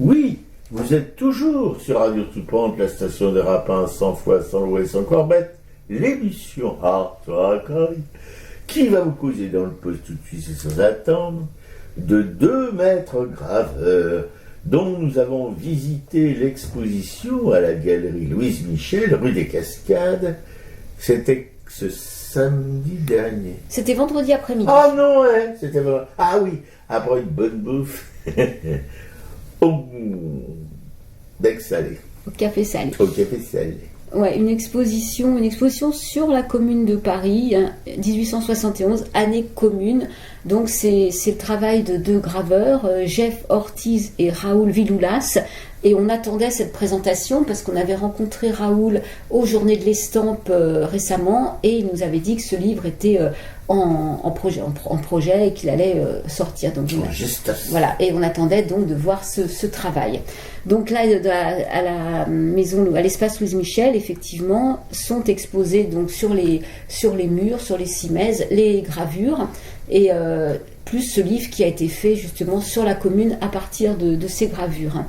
Oui, vous êtes toujours sur Radio Toupante, la station de Rapin, 100 fois sans loi et sans corbette, l'émission Art Racaille, qui va vous causer dans le poste tout de suite et sans attendre, de 2 maîtres graveurs, dont nous avons visité l'exposition à la galerie Louise Michel, rue des Cascades. C'était ce samedi dernier. C'était vendredi après-midi. Ah non, hein, c'était vrai. Ah oui, après une bonne bouffe. Au bec salé. Au café salé. Au café salé. Ouais, une exposition sur la commune de Paris, 1871, année commune. Donc c'est le travail de 2 graveurs, Jeff Ortiz et Raoul Viloulas. Et on attendait cette présentation parce qu'on avait rencontré Raoul aux Journées de l'Estampe récemment et il nous avait dit que ce livre était en projet et qu'il allait sortir. Donc, voilà, et on attendait donc de voir ce travail. Donc là, à la maison, à l'espace Louise Michel, effectivement, sont exposées donc sur les murs, sur les cimaises, les gravures et plus ce livre qui a été fait justement sur la commune à partir de ces gravures.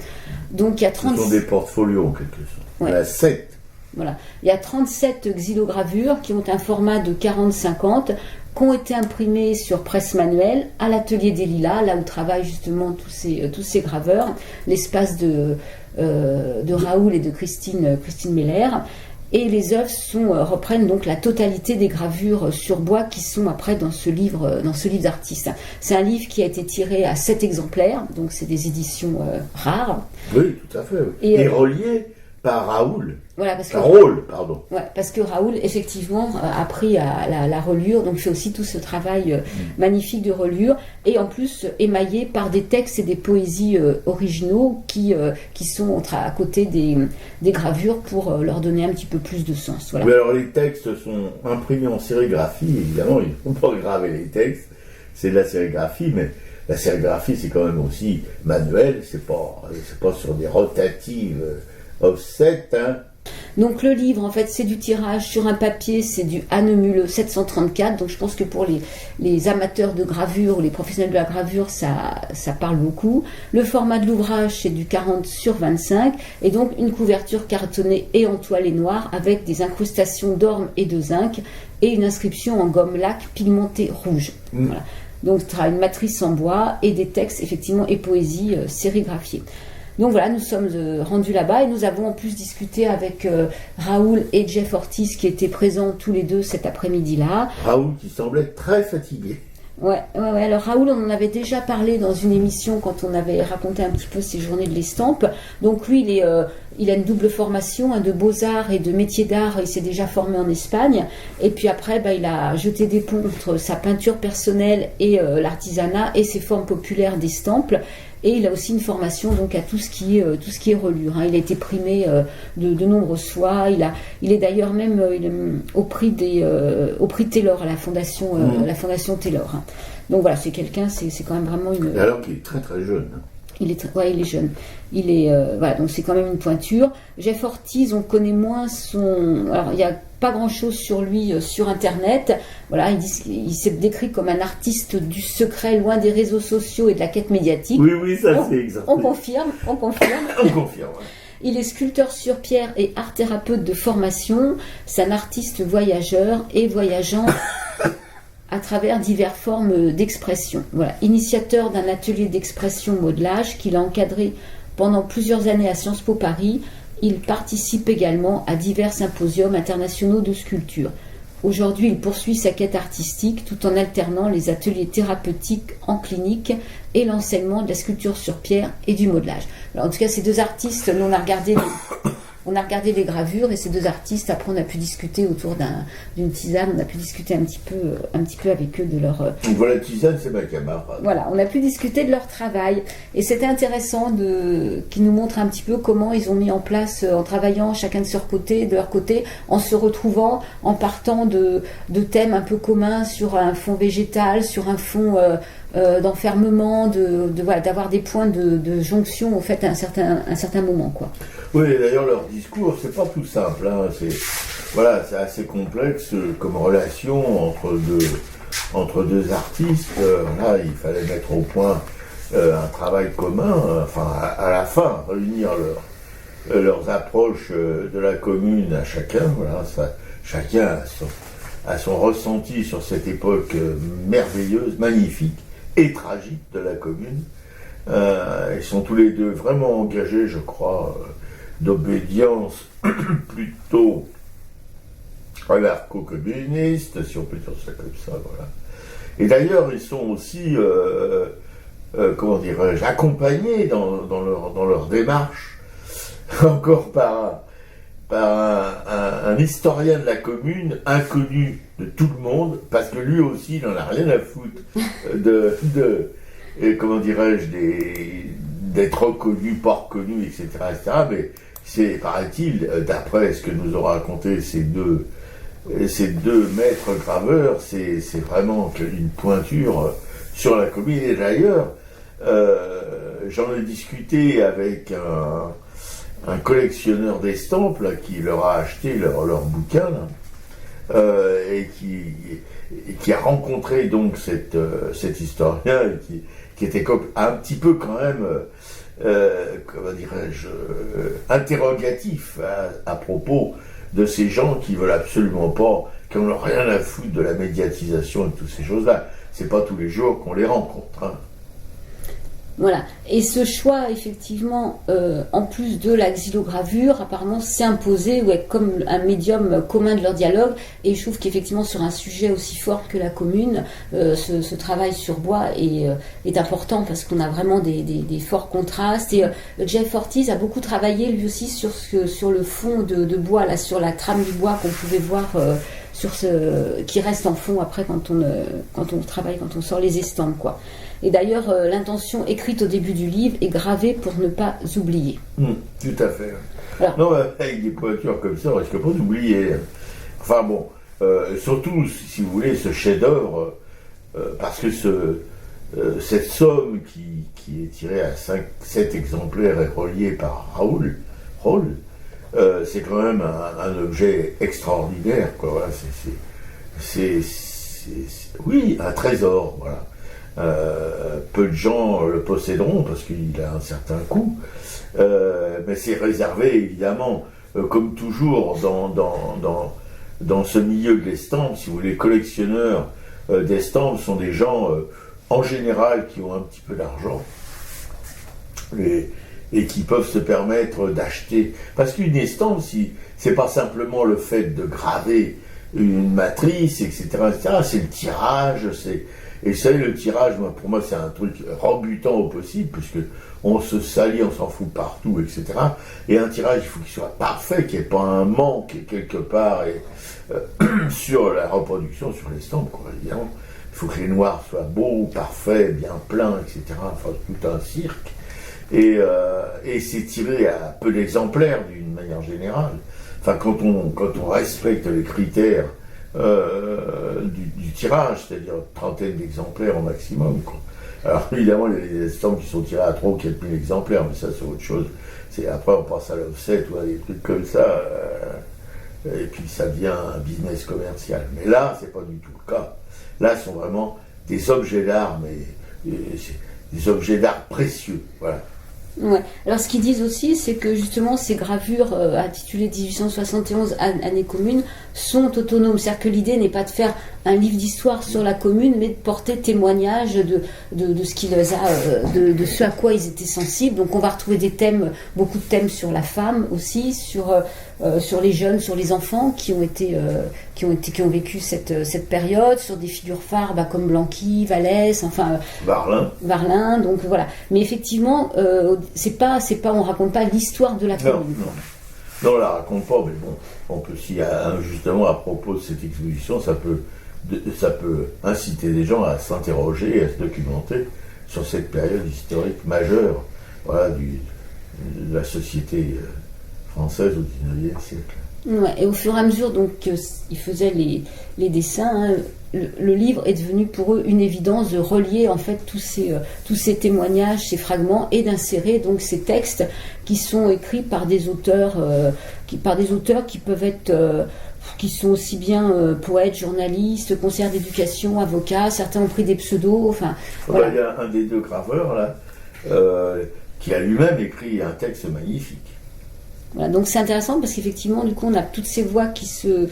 Donc il y a 30... Ce sont des portfolios en quelque sorte. Ouais. Il y en a 7. Voilà. Il y a 37 xylogravures qui ont un format de 40-50, qui ont été imprimées sur presse manuelle à l'atelier des Lilas, là où travaillent justement tous ces graveurs, l'espace de Raoul et de Christine Meller. Et les œuvres reprennent donc la totalité des gravures sur bois qui sont après dans ce livre d'artiste. C'est un livre qui a été tiré à 7 exemplaires, donc c'est des éditions rares. Oui, tout à fait. Oui. Et relié par Raoul. Voilà, parce que Raoul, pardon. Ouais, parce que Raoul, effectivement, a pris la reliure, donc fait aussi tout ce travail magnifique de reliure, et en plus émaillé par des textes et des poésies originaux qui sont à côté des gravures pour leur donner un petit peu plus de sens. Voilà. Oui, alors les textes sont imprimés en sérigraphie, évidemment, il ne faut pas graver les textes, c'est de la sérigraphie, mais la sérigraphie c'est quand même aussi manuel, c'est pas sur des rotatives offset, hein. Donc le livre, en fait, c'est du tirage sur un papier, c'est du Hannemühle 734, donc je pense que pour les amateurs de gravure ou les professionnels de la gravure, ça parle beaucoup. Le format de l'ouvrage, c'est du 40/25, et donc une couverture cartonnée et en toile noire avec des incrustations d'orme et de zinc, et une inscription en gomme laque pigmentée rouge. Voilà. Donc il y aura une matrice en bois et des textes, effectivement, et poésie sérigraphiées. Donc voilà, nous sommes rendus là-bas et nous avons en plus discuté avec Raoul et Jeff Ortiz qui étaient présents tous les deux cet après-midi-là. Raoul qui semblait très fatigué. Ouais. Alors Raoul, on en avait déjà parlé dans une émission quand on avait raconté un petit peu ses Journées de l'Estampe. Donc lui, il a une double formation, de beaux-arts et de métiers d'art. Il s'est déjà formé en Espagne. Et puis après, il a jeté des ponts entre sa peinture personnelle et l'artisanat et ses formes populaires d'estampes. Et il a aussi une formation donc à tout ce qui est reliure. Il a été primé de nombreuses fois. Il est d'ailleurs même au prix Taylor à la fondation Taylor. Donc voilà, c'est quelqu'un, c'est quand même vraiment une. Alors qu'il est très très jeune. Il est jeune. Il est voilà, donc c'est quand même une pointure. Jeff Ortiz, on connaît moins son. Alors il y a pas grand-chose sur lui sur Internet. Voilà, il s'est décrit comme un artiste du secret, loin des réseaux sociaux et de la quête médiatique. Oui, ça c'est exact. On confirme. On confirme. Ouais. Il est sculpteur sur pierre et art thérapeute de formation. C'est un artiste voyageur et voyageant à travers diverses formes d'expression. Voilà, initiateur d'un atelier d'expression modelage qu'il a encadré pendant plusieurs années à Sciences Po Paris. Il participe également à divers symposiums internationaux de sculpture. Aujourd'hui, il poursuit sa quête artistique tout en alternant les ateliers thérapeutiques en clinique et l'enseignement de la sculpture sur pierre et du modelage. Alors, en tout cas, ces 2 artistes, nous, on a regardé les gravures et ces 2 artistes, après on a pu discuter autour d'une tisane, on a pu discuter un petit peu avec eux de leur... Voilà, tisane, c'est ma camarade. Voilà, on a pu discuter de leur travail et c'était intéressant qu'ils nous montrent un petit peu comment ils ont mis en place, en travaillant chacun de leur côté, en se retrouvant, en partant de thèmes un peu communs sur un fond végétal, sur un fond... d'enfermement, d'avoir des points de jonction au fait à un certain moment, quoi. Oui, et d'ailleurs leur discours c'est pas tout simple, hein. C'est assez complexe comme relation entre deux artistes. Là, il fallait mettre au point un travail commun, enfin à la fin, réunir leurs approches de la commune à chacun. Voilà, chacun a son ressenti sur cette époque merveilleuse, magnifique et tragique de la commune. Ils sont tous les deux vraiment engagés, je crois, d'obédience plutôt anarcho-communiste, si on peut dire ça comme ça. Voilà. Et d'ailleurs, ils sont aussi, comment dirais-je, accompagnés dans leur démarche, encore par un historien de la commune, inconnu de tout le monde, parce que lui aussi, il n'en a rien à foutre comment dirais-je, d'être reconnu, pas reconnu, etc., etc. Mais c'est, paraît-il, d'après ce que nous ont raconté ces deux maîtres graveurs, c'est vraiment une pointure sur la commune. Et d'ailleurs, j'en ai discuté avec un collectionneur d'estampes là, qui leur a acheté leur bouquin là, et qui a rencontré donc cet historien et qui était un petit peu quand même comment dirais-je interrogatif à propos de ces gens qui veulent absolument pas, qui n'ont rien à foutre de la médiatisation et de toutes ces choses-là. C'est pas tous les jours qu'on les rencontre. Hein. Voilà. Et ce choix, effectivement, en plus de la xylogravure, apparemment s'est imposé comme un médium commun de leur dialogue. Et je trouve qu'effectivement, sur un sujet aussi fort que la commune, ce travail sur bois est important parce qu'on a vraiment des forts contrastes. Et Jeff Ortiz a beaucoup travaillé lui aussi sur le fond de bois, là, sur la trame du bois qu'on pouvait voir qui reste en fond après quand on travaille, quand on sort les estampes, quoi. Et d'ailleurs, l'intention écrite au début du livre est gravée pour ne pas oublier. Tout à fait. Alors, non, avec des pointures comme ça, on risque pas d'oublier. Enfin bon, surtout, si vous voulez, ce chef-d'œuvre, parce que cette somme qui est tirée à 7 exemplaires et reliée par Raoul, c'est quand même un objet extraordinaire, quoi. Voilà, oui, un trésor, voilà. Peu de gens le posséderont parce qu'il a un certain coût, mais c'est réservé évidemment, comme toujours dans ce milieu de l'estampe. Si vous voulez, les collectionneurs d'estampes sont des gens en général qui ont un petit peu d'argent et qui peuvent se permettre d'acheter, parce qu'une estampe, c'est pas simplement le fait de graver une matrice, etc., c'est le tirage, et vous savez, le tirage, pour moi, c'est un truc rebutant au possible, puisque on se salit, on s'en fout partout, etc. Et un tirage, il faut qu'il soit parfait, qu'il n'y ait pas un manque quelque part sur la reproduction, sur l'estampe, quoi, évidemment. Il faut que les noirs soient beaux, parfaits, bien pleins, etc. Enfin, tout un cirque. Et c'est tiré à peu d'exemplaires, d'une manière générale. Enfin, quand on respecte les critères du tirage, c'est-à-dire une trentaine d'exemplaires au maximum, quoi. Alors évidemment, il y a des estampes qui sont tirées à 3 ou 4 000 exemplaires, mais ça c'est autre chose. Après on passe à l'offset ou à des trucs comme ça, et puis ça devient un business commercial. Mais là, c'est pas du tout le cas. Là, ce sont vraiment des objets d'art, mais des objets d'art précieux, voilà. Ouais. Alors ce qu'ils disent aussi, c'est que justement ces gravures intitulées 1871 année commune sont autonomes. C'est-à-dire que l'idée n'est pas de faire un livre d'histoire sur la commune, mais de porter témoignage de ce qu'ils de ce à quoi ils étaient sensibles. Donc on va retrouver des thèmes, beaucoup de thèmes sur la femme aussi, sur les jeunes, sur les enfants qui ont vécu cette période, sur des figures phares comme Blanqui, Vallès, enfin Varlin. Donc voilà. Mais effectivement, on raconte pas l'histoire de la commune. Non, on la raconte pas, mais bon, on peut justement à propos de cette exposition, ça peut inciter des gens à s'interroger et à se documenter sur cette période historique majeure, voilà, de la société française au XIXe siècle. Ouais, et au fur et à mesure donc ils faisaient les dessins, le livre est devenu pour eux une évidence de relier en fait tous ces témoignages, ces fragments, et d'insérer donc ces textes qui sont écrits par des auteurs qui peuvent être qui sont aussi bien poètes, journalistes, conseillers d'éducation, avocats. Certains ont pris des pseudos. Enfin, voilà. Il y a un des deux graveurs là qui a lui-même écrit un texte magnifique. Voilà, donc c'est intéressant parce qu'effectivement, du coup, on a toutes ces voix qui se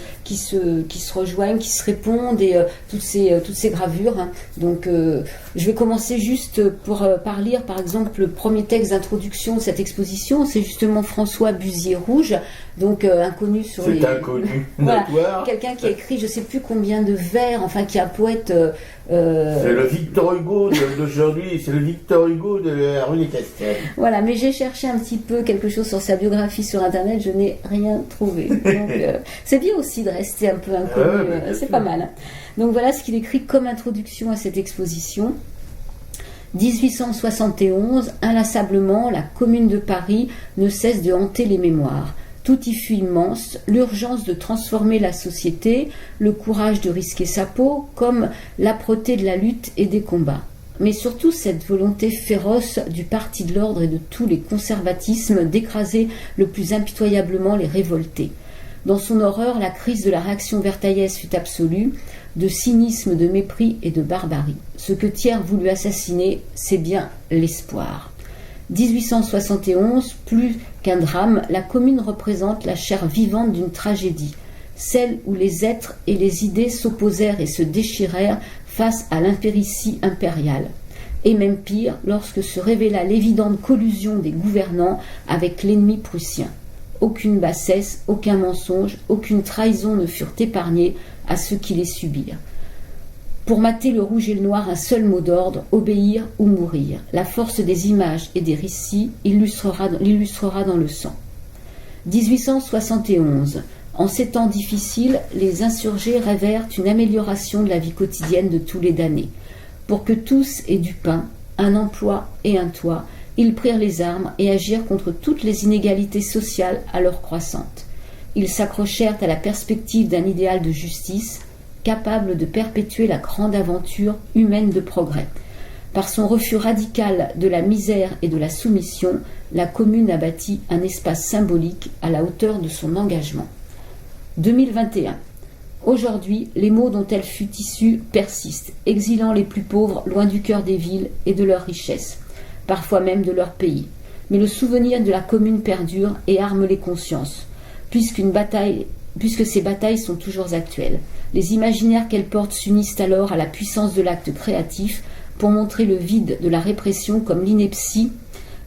rejoignent, qui se répondent et toutes ces gravures. Hein. Donc, je vais commencer juste par lire, par exemple, le premier texte d'introduction de cette exposition. C'est justement François Buzier-Rouge, donc inconnu sur les... C'est inconnu, voilà, notoire. quelqu'un qui a écrit, je ne sais plus combien de vers, enfin, qui est un poète... C'est le Victor Hugo d'aujourd'hui, c'est le Victor Hugo de la rue des Castels. Voilà, mais j'ai cherché un petit peu quelque chose sur sa biographie sur Internet, je n'ai rien trouvé. Donc, c'est bien aussi de rester un peu inconnu, c'est pas mal. Hein. Donc voilà ce qu'il écrit comme introduction à cette exposition. 1871, inlassablement, la Commune de Paris ne cesse de hanter les mémoires. Tout y fut immense, l'urgence de transformer la société, le courage de risquer sa peau, comme l'âpreté de la lutte et des combats. Mais surtout cette volonté féroce du parti de l'ordre et de tous les conservatismes d'écraser le plus impitoyablement les révoltés. Dans son horreur, la crise de la réaction vertaillaise fut absolue, de cynisme, de mépris et de barbarie. Ce que Thiers voulut assassiner, c'est bien l'espoir. 1871, plus qu'un drame, la Commune représente la chair vivante d'une tragédie, celle où les êtres et les idées s'opposèrent et se déchirèrent face à l'impéritie impériale. Et même pire, lorsque se révéla l'évidente collusion des gouvernants avec l'ennemi prussien. Aucune bassesse, aucun mensonge, aucune trahison ne furent épargnés à ceux qui les subirent. Pour mater le rouge et le noir, un seul mot d'ordre, obéir ou mourir. La force des images et des récits l'illustrera dans le sang. 1871. En ces temps difficiles, les insurgés rêvèrent une amélioration de la vie quotidienne de tous les damnés. Pour que tous aient du pain, un emploi et un toit, ils prirent les armes et agirent contre toutes les inégalités sociales alors croissantes. Ils s'accrochèrent à la perspective d'un idéal de justice, capable de perpétuer la grande aventure humaine de progrès. Par son refus radical de la misère et de la soumission, la Commune a bâti un espace symbolique à la hauteur de son engagement. 2021. Aujourd'hui, les maux dont elle fut issue persistent, exilant les plus pauvres loin du cœur des villes et de leurs richesses, parfois même de leur pays. Mais le souvenir de la Commune perdure et arme les consciences, puisque ces batailles sont toujours actuelles. Les imaginaires qu'elles portent s'unissent alors à la puissance de l'acte créatif pour montrer le vide de la répression comme l'ineptie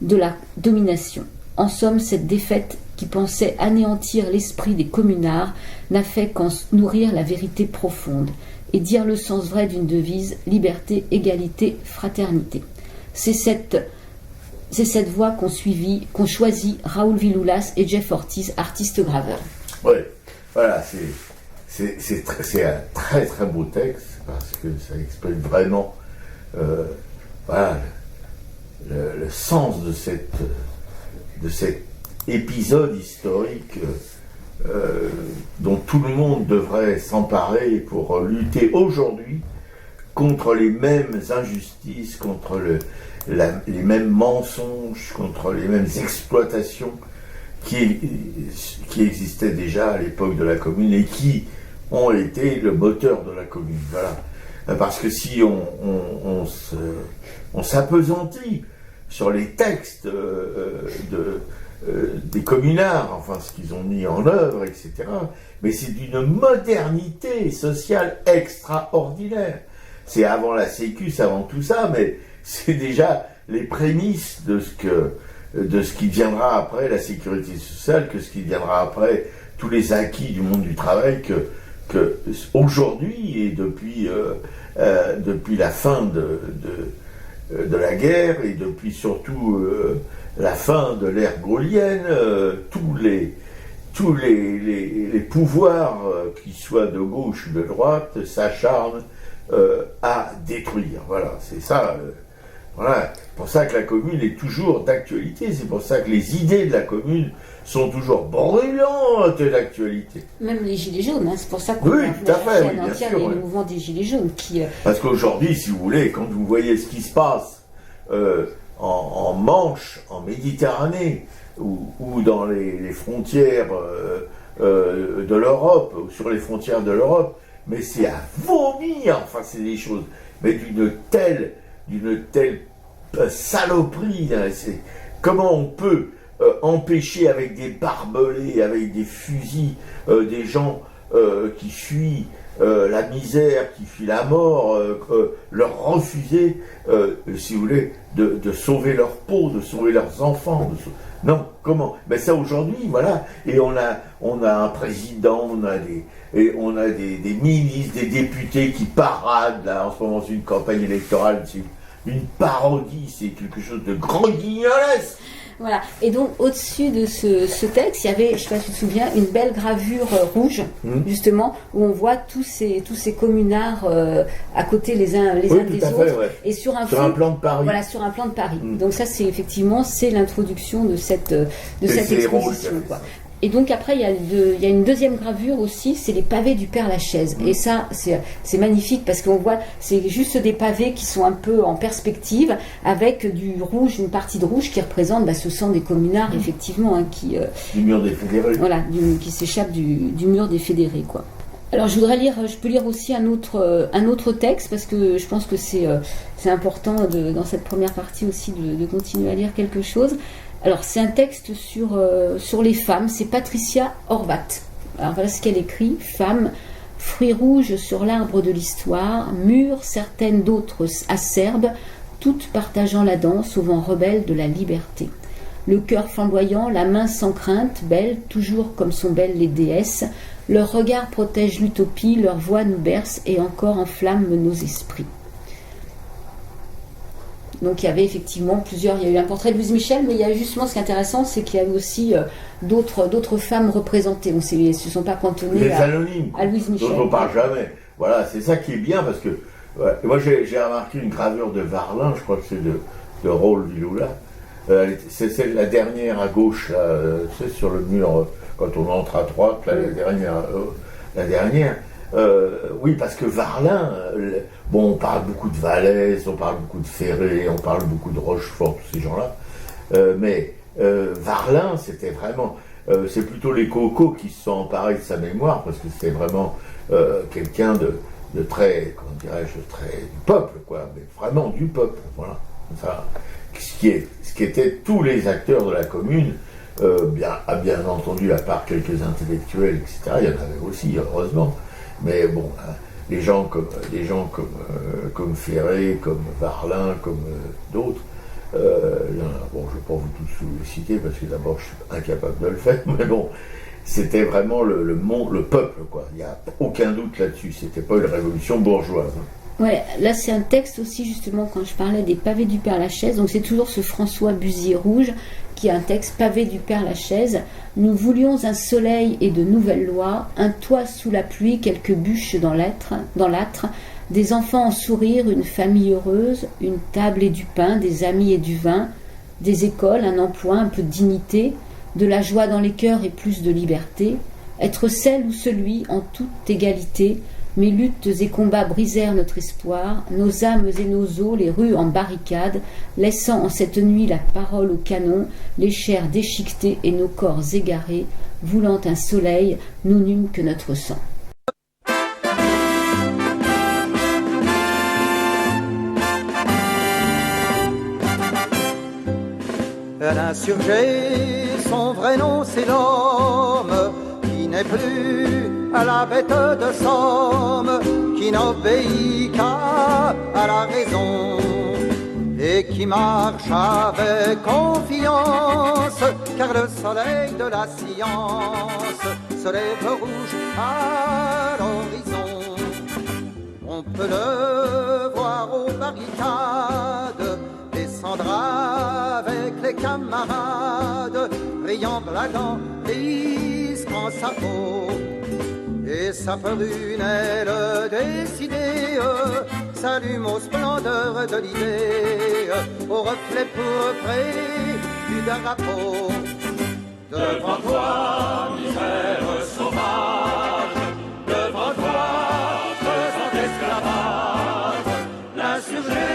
de la domination. En somme, cette défaite qui pensait anéantir l'esprit des communards n'a fait qu'en nourrir la vérité profonde et dire le sens vrai d'une devise: liberté, égalité, fraternité. C'est cette voie qu'ont choisi Raoul Viloulas et Jeff Ortiz, artistes graveurs. Oui, voilà, c'est un très très beau texte parce que ça exprime vraiment voilà, le sens de cet épisode historique dont tout le monde devrait s'emparer pour lutter aujourd'hui contre les mêmes injustices, contre les mêmes mensonges, contre les mêmes exploitations qui existaient déjà à l'époque de la Commune et qui ont été le moteur de la Commune. Voilà. Parce que si on s'appesantit sur les textes des communards, enfin ce qu'ils ont mis en œuvre, etc., mais c'est d'une modernité sociale extraordinaire. C'est avant la Sécu, c'est avant tout ça, mais c'est déjà les prémices de ce qui viendra après la sécurité sociale, que ce qui viendra après tous les acquis du monde du travail que aujourd'hui et depuis la fin de la guerre et depuis surtout la fin de l'ère gaullienne, tous les pouvoirs, qu'ils soient de gauche ou de droite, s'acharnent à détruire. Voilà, c'est ça. Voilà, c'est pour ça que la Commune est toujours d'actualité, c'est pour ça que les idées de la Commune sont toujours brûlantes d'actualité. Même les Gilets jaunes, hein, c'est pour ça qu'on a anéantir le mouvement des Gilets jaunes. Parce qu'aujourd'hui, si vous voulez, quand vous voyez ce qui se passe en Manche, en Méditerranée, ou dans les frontières de l'Europe, ou sur les frontières de l'Europe, mais c'est à vomir, enfin c'est des choses, mais d'une telle saloperie. Hein, comment on peut empêcher avec des barbelés, avec des fusils, des gens qui fuient la misère, qui fuient la mort, leur refuser, si vous voulez, de sauver leur peau, de sauver leurs enfants. Non, comment? Ben ça aujourd'hui, voilà. Et on a un président, on a des ministres, des députés qui paradent, là, en ce moment, c'est une campagne électorale, c'est une parodie, c'est quelque chose de grand guignolesque. Voilà. Et donc, au-dessus de ce texte, il y avait, je ne sais pas si tu te souviens, une belle gravure rouge, justement, où on voit tous ces communards à côté les uns des autres, ouais. Et sur un plan de Paris. Voilà, sur un plan de Paris. Donc ça, c'est effectivement, c'est l'introduction de cette exposition, quoi. Et donc après, il y a une deuxième gravure aussi, c'est les pavés du Père Lachaise. Et ça, c'est magnifique parce qu'on voit, c'est juste des pavés qui sont un peu en perspective, avec du rouge, une partie de rouge qui représente, ce sont des communards, effectivement, hein, qui... du mur des fédérés. Voilà, qui s'échappent du mur des fédérés, quoi. Alors je peux lire aussi un autre texte, parce que je pense que c'est important dans cette première partie aussi de continuer à lire quelque chose. Alors, c'est un texte sur les femmes, c'est Patricia Horvat. Alors, voilà ce qu'elle écrit. Femmes, fruits rouges sur l'arbre de l'histoire, mûres certaines d'autres acerbes, toutes partageant la danse au vent rebelle de la liberté. Le cœur flamboyant, la main sans crainte, belle, toujours comme sont belles les déesses, leur regard protège l'utopie, leur voix nous berce et encore enflamme nos esprits. Donc il y avait effectivement il y a eu un portrait de Louise Michel, mais il y a justement ce qui est intéressant, c'est qu'il y a eu aussi d'autres femmes représentées. Ils ne se sont pas cantonnés à Louise Michel. Dont on ne parle jamais. Voilà, c'est ça qui est bien, parce que moi j'ai remarqué une gravure de Varlin, je crois que c'est de Raoul Viloula. C'est la dernière à gauche, là, c'est sur le mur, quand on entre à droite, là, la dernière. Oui, parce que Varlin, on parle beaucoup de Vallès, on parle beaucoup de Ferré, on parle beaucoup de Rochefort, tous ces gens-là, mais Varlin, c'était vraiment, c'est plutôt les cocos qui se sont emparés de sa mémoire, parce que c'était vraiment quelqu'un de très, comment dirais-je, très du peuple, quoi, mais vraiment du peuple, voilà. Ça, ce qui était tous les acteurs de la commune, bien entendu, à part quelques intellectuels, etc., il y en avait aussi, heureusement. Mais bon, des gens comme Ferré, comme Varlin, comme d'autres, je ne vais pas vous tous les citer parce que d'abord je suis incapable de le faire, mais bon, c'était vraiment le peuple, quoi. Il n'y a aucun doute là-dessus, c'était pas une révolution bourgeoise. Ouais, là c'est un texte aussi justement quand je parlais des pavés du Père Lachaise, donc c'est toujours ce François Buzier Rouge qui a un texte pavé du Père Lachaise. Nous voulions un soleil et de nouvelles lois, un toit sous la pluie, quelques bûches dans l'âtre, des enfants en sourire, une famille heureuse, une table et du pain, des amis et du vin, des écoles, un emploi, un peu de dignité, de la joie dans les cœurs et plus de liberté, être celle ou celui en toute égalité. Mes luttes et combats brisèrent notre espoir, nos âmes et nos os, les rues en barricades, laissant en cette nuit la parole au canon, les chairs déchiquetées et nos corps égarés, voulant un soleil, nous n'eûmes que notre sang. Un insurgé, son vrai nom c'est l'homme, qui n'est plus à la bête de somme, qui n'obéit qu'à la raison, et qui marche avec confiance, car le soleil de la science se lève rouge à l'horizon. On peut le voir aux barricades, descendre avec les camarades, brillant, blaguant, risquant sa peau. Et sa prunelle décidée s'allume aux splendeurs de l'idée, au reflet pourpré du drapeau. Devant toi, misère sauvage, devant toi, faisant esclavage, l'insurgé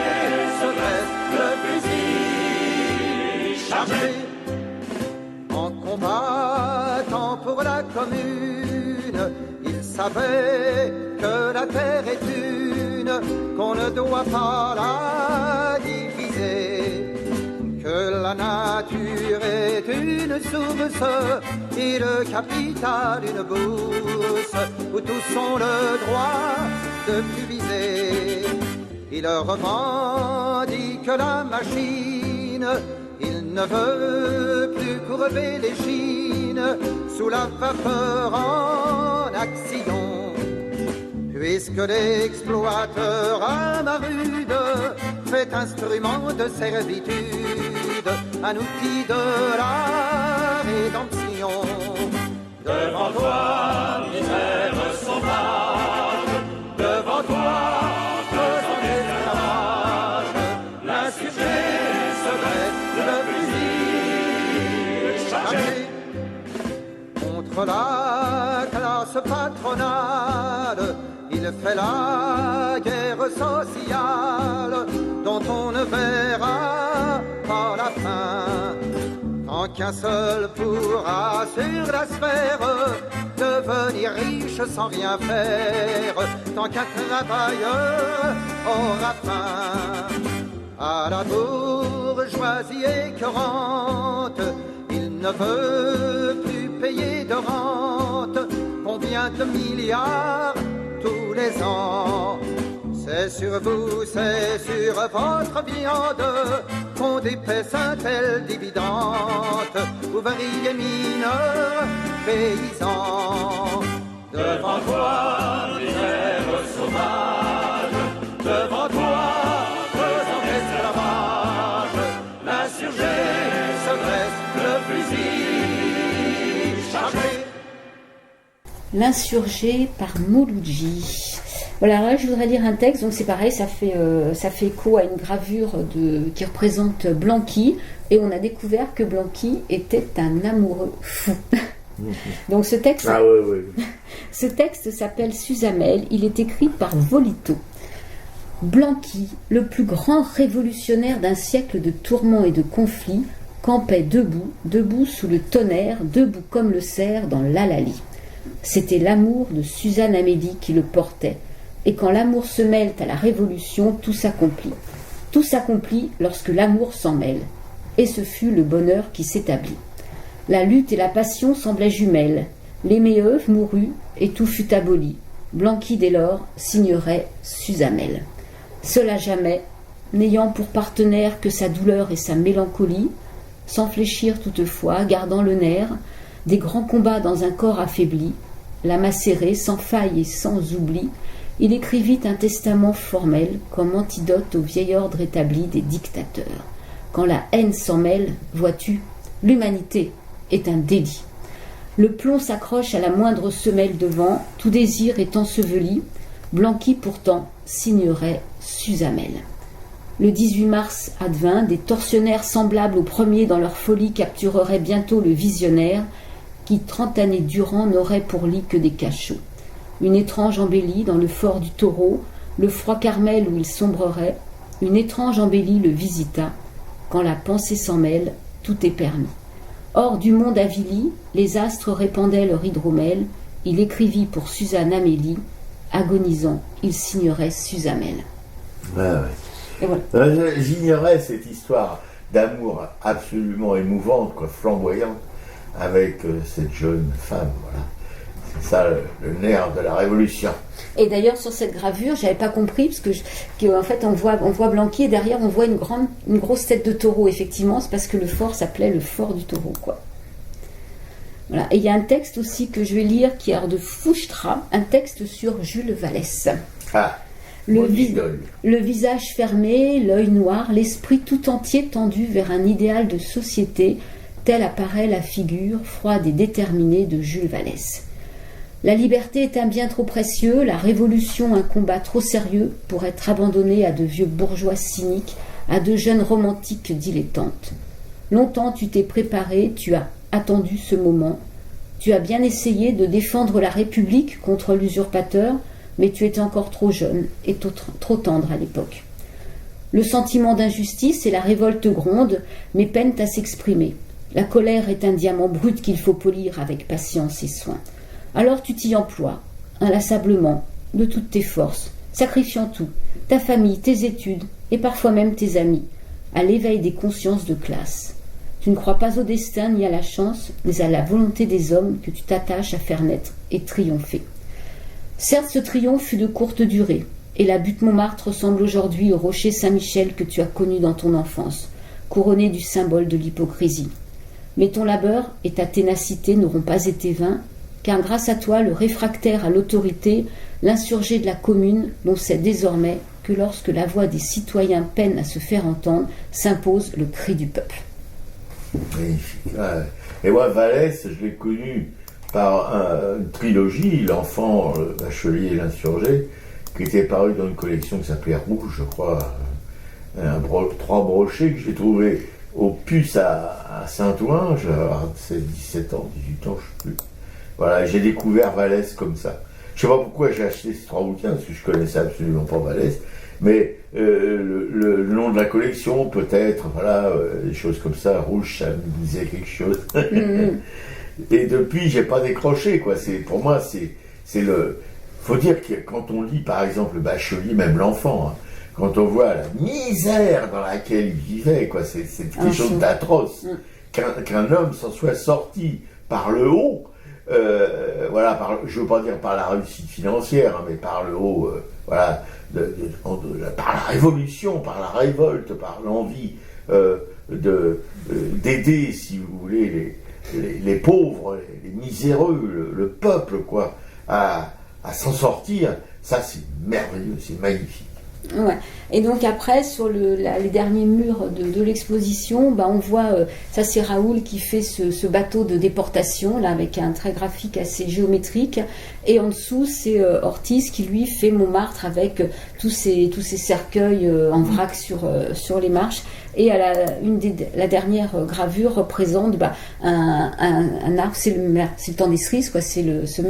se dresse, le fusil chargé. En combattant pour la commune, il savait que la terre est une, qu'on ne doit pas la diviser. la nature est une source et le capital une bourse où tous ont le droit de puiser. Il revendique la machine, il ne veut plus courber les chines sous la vapeur en action. Puisque l'exploiteur à ma rude fait instrument de servitude, un outil de la rédemption. Devant toi, misère sauvage, devant toi, faisant esclavage, l'insurgé se dresse le fusil chargé contre la classe patronale. Il fait la guerre sociale dont on ne verra pas la fin. Tant qu'un seul pourra sur la sphère devenir riche sans rien faire. Tant qu'un travailleur aura faim. À la bourgeoisie écœurante, il ne veut plus payer de rente. Combien de milliards tous les ans? C'est sur vous, c'est sur votre viande qu'on dépaisse un tel dividende. Ouvriers, mineurs, paysans. Devant toi, misère sauvage, devant toi, faisant esclavage, l'insurgé se dresse, le fusil chargé. L'insurgé par Mouloudji. Voilà, là je voudrais lire un texte, donc c'est pareil, ça fait écho à une gravure qui représente Blanqui, et on a découvert que Blanqui était un amoureux fou. Donc ce texte, ce texte s'appelle Susamel, il est écrit par Volito. Blanqui, le plus grand révolutionnaire d'un siècle de tourments et de conflits, campait debout sous le tonnerre, debout comme le cerf dans l'Alali. C'était l'amour de Suzanne Amélie qui le portait. Et quand l'amour se mêle à la révolution, tout s'accomplit. Tout s'accomplit lorsque l'amour s'en mêle. Et ce fut le bonheur qui s'établit. La lutte et la passion semblaient jumelles. L'Aiméeux mourut et tout fut aboli. Blanqui dès lors signerait Susamel. Seul à jamais, n'ayant pour partenaire que sa douleur et sa mélancolie, sans fléchir toutefois, gardant le nerf, des grands combats dans un corps affaibli, la macérée sans faille et sans oubli, il écrivit un testament formel comme antidote au vieil ordre établi des dictateurs. Quand la haine s'en mêle, vois-tu, l'humanité est un délit. Le plomb s'accroche à la moindre semelle de vent, tout désir est enseveli, Blanqui pourtant signerait Susamel. Le 18 mars advint, des tortionnaires semblables aux premiers dans leur folie captureraient bientôt le visionnaire, qui 30 années durant n'aurait pour lit que des cachots. Une étrange embellie dans le fort du Taureau, le froid Carmel où il sombrerait, une étrange embellie le visita. Quand la pensée s'en mêle, tout est permis. Hors du monde avili, les astres répandaient leur hydromel, il écrivit pour Suzanne Amélie, agonisant, il signerait Susamel. Et voilà. J'ignorais cette histoire d'amour absolument émouvante, flamboyante, avec cette jeune femme, voilà. C'est ça le nerf de la révolution. Et d'ailleurs sur cette gravure, j'avais pas compris parce que en fait on voit Blanqui et derrière on voit une grosse tête de taureau. Effectivement, c'est parce que le fort s'appelait le fort du Taureau, quoi. Voilà. Et il y a un texte aussi que je vais lire qui est de Fouchtra, un texte sur Jules Vallès. Le visage fermé, l'œil noir, l'esprit tout entier tendu vers un idéal de société, telle apparaît la figure froide et déterminée de Jules Vallès. La liberté est un bien trop précieux, la révolution un combat trop sérieux pour être abandonné à de vieux bourgeois cyniques, à de jeunes romantiques dilettantes. Longtemps tu t'es préparé, tu as attendu ce moment, tu as bien essayé de défendre la République contre l'usurpateur, mais tu étais encore trop jeune et trop tendre à l'époque. Le sentiment d'injustice et la révolte grondent, mais peinent à s'exprimer. La colère est un diamant brut qu'il faut polir avec patience et soin. Alors tu t'y emploies, inlassablement, de toutes tes forces, sacrifiant tout, ta famille, tes études, et parfois même tes amis, à l'éveil des consciences de classe. Tu ne crois pas au destin ni à la chance, mais à la volonté des hommes que tu t'attaches à faire naître et triompher. Certes, ce triomphe fut de courte durée, et la butte Montmartre ressemble aujourd'hui au rocher Saint-Michel que tu as connu dans ton enfance, couronné du symbole de l'hypocrisie. Mais ton labeur et ta ténacité n'auront pas été vains, car grâce à toi, le réfractaire à l'autorité, l'insurgé de la commune, l'on sait désormais que lorsque la voix des citoyens peine à se faire entendre, s'impose le cri du peuple. Magnifique. Et moi, Vallès, je l'ai connu par une trilogie, L'Enfant, le Bachelier et l'Insurgé, qui était paru dans une collection qui s'appelait Rouge, je crois, trois brochets que j'ai trouvé au Puce à Saint-Ouen, j'avais 17 ans, 18 ans, je ne sais plus. Voilà, j'ai découvert Vallès comme ça. Je ne sais pas pourquoi j'ai acheté ces 3 bouquins, parce que je ne connaissais absolument pas Vallès, mais le nom de la collection, peut-être, voilà, des choses comme ça, Rouge, ça me disait quelque chose. Et depuis, j'ai pas décroché, quoi. Pour moi, c'est le... Faut dire que quand on lit, par exemple, le Bachelier, même l'enfant, hein, quand on voit la misère dans laquelle il vivait, quoi, c'est quelque chose d'atroce. Qu'un homme s'en soit sorti par le haut, voilà, je veux pas dire par la réussite financière, hein, mais par le haut, voilà, par la révolution, par la révolte, par l'envie d'aider, si vous voulez, les pauvres, les miséreux, le peuple, quoi, à s'en sortir, ça c'est merveilleux, c'est magnifique. Ouais. Et donc après, sur les derniers murs de l'exposition, on voit, ça c'est Raoul qui fait ce bateau de déportation, là, avec un trait graphique assez géométrique, et en dessous c'est Ortiz qui lui fait Montmartre avec tous ces cercueils en vrac sur les marches. Et la dernière gravure représente un arbre, c'est le temps des cerises, quoi, c'est ce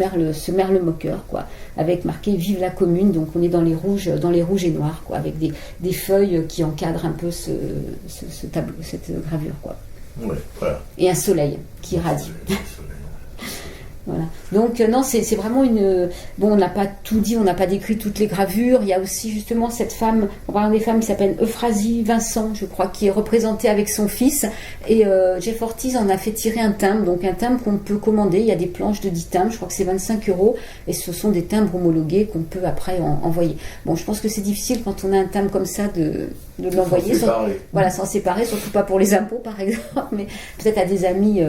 merle moqueur, quoi, avec marqué Vive la commune. Donc on est dans les rouges et noirs, quoi, avec des feuilles qui encadrent un peu ce tableau, cette gravure, quoi. Ouais, voilà. Et un soleil qui irradie. Voilà. Donc non, c'est vraiment une... Bon, on n'a pas tout dit, on n'a pas décrit toutes les gravures. Il y a aussi justement cette femme, on parle des femmes qui s'appelle Euphrasie Vincent, je crois, qui est représentée avec son fils. Et Jeff Ortiz en a fait tirer un timbre, donc un timbre qu'on peut commander. Il y a des planches de 10 timbres, je crois que c'est 25 €. Et ce sont des timbres homologués qu'on peut après envoyer. Bon, je pense que c'est difficile quand on a un timbre comme ça de l'envoyer. Sans séparer, surtout pas pour les impôts par exemple, mais peut-être à des amis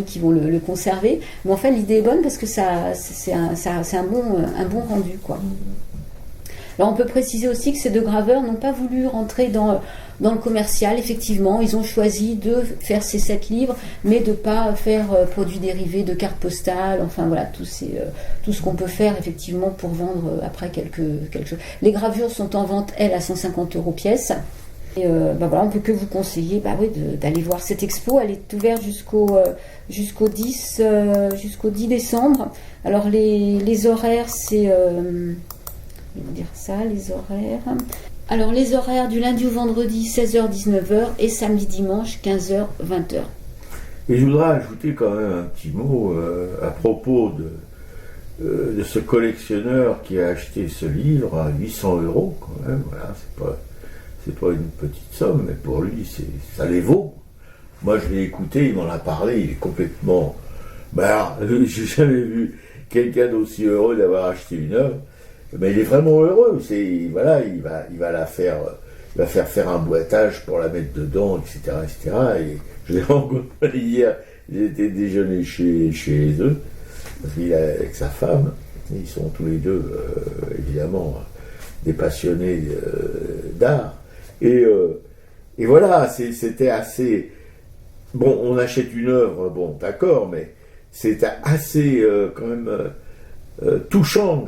qui vont le conserver. Mais enfin, l'idée est bonne parce que c'est un bon rendu, quoi. Alors on peut préciser aussi que ces deux graveurs n'ont pas voulu rentrer dans le commercial. Effectivement, ils ont choisi de faire ces 7 livres, mais de ne pas faire produits dérivés de cartes postales, enfin voilà, tout ce qu'on peut faire effectivement pour vendre après quelque chose. Les gravures sont en vente, elles, à 150 € pièce. Et voilà, on peut que vous conseiller d'aller voir cette expo. Elle est ouverte jusqu'au 10 décembre. Alors les horaires, c'est... je vais vous dire ça, les horaires. Alors les horaires du lundi au vendredi, 16h-19h, et samedi-dimanche, 15h-20h. Et je voudrais ajouter quand même un petit mot à propos de ce collectionneur qui a acheté ce livre à 800 € quand même. Voilà, c'est pas une petite somme, mais pour lui, ça les vaut. Moi, je l'ai écouté, il m'en a parlé, il est complètement... j'ai jamais vu quelqu'un d'aussi heureux d'avoir acheté une œuvre. Mais il est vraiment heureux. Il va faire un boîtage pour la mettre dedans, etc., etc. Et je l'ai rencontré hier. J'étais déjeuner chez eux, parce qu'il est avec sa femme. Et ils sont tous les deux, évidemment, des passionnés d'art. Et voilà, c'était assez... Bon, on achète une œuvre, bon, d'accord, mais c'était assez, quand même, touchant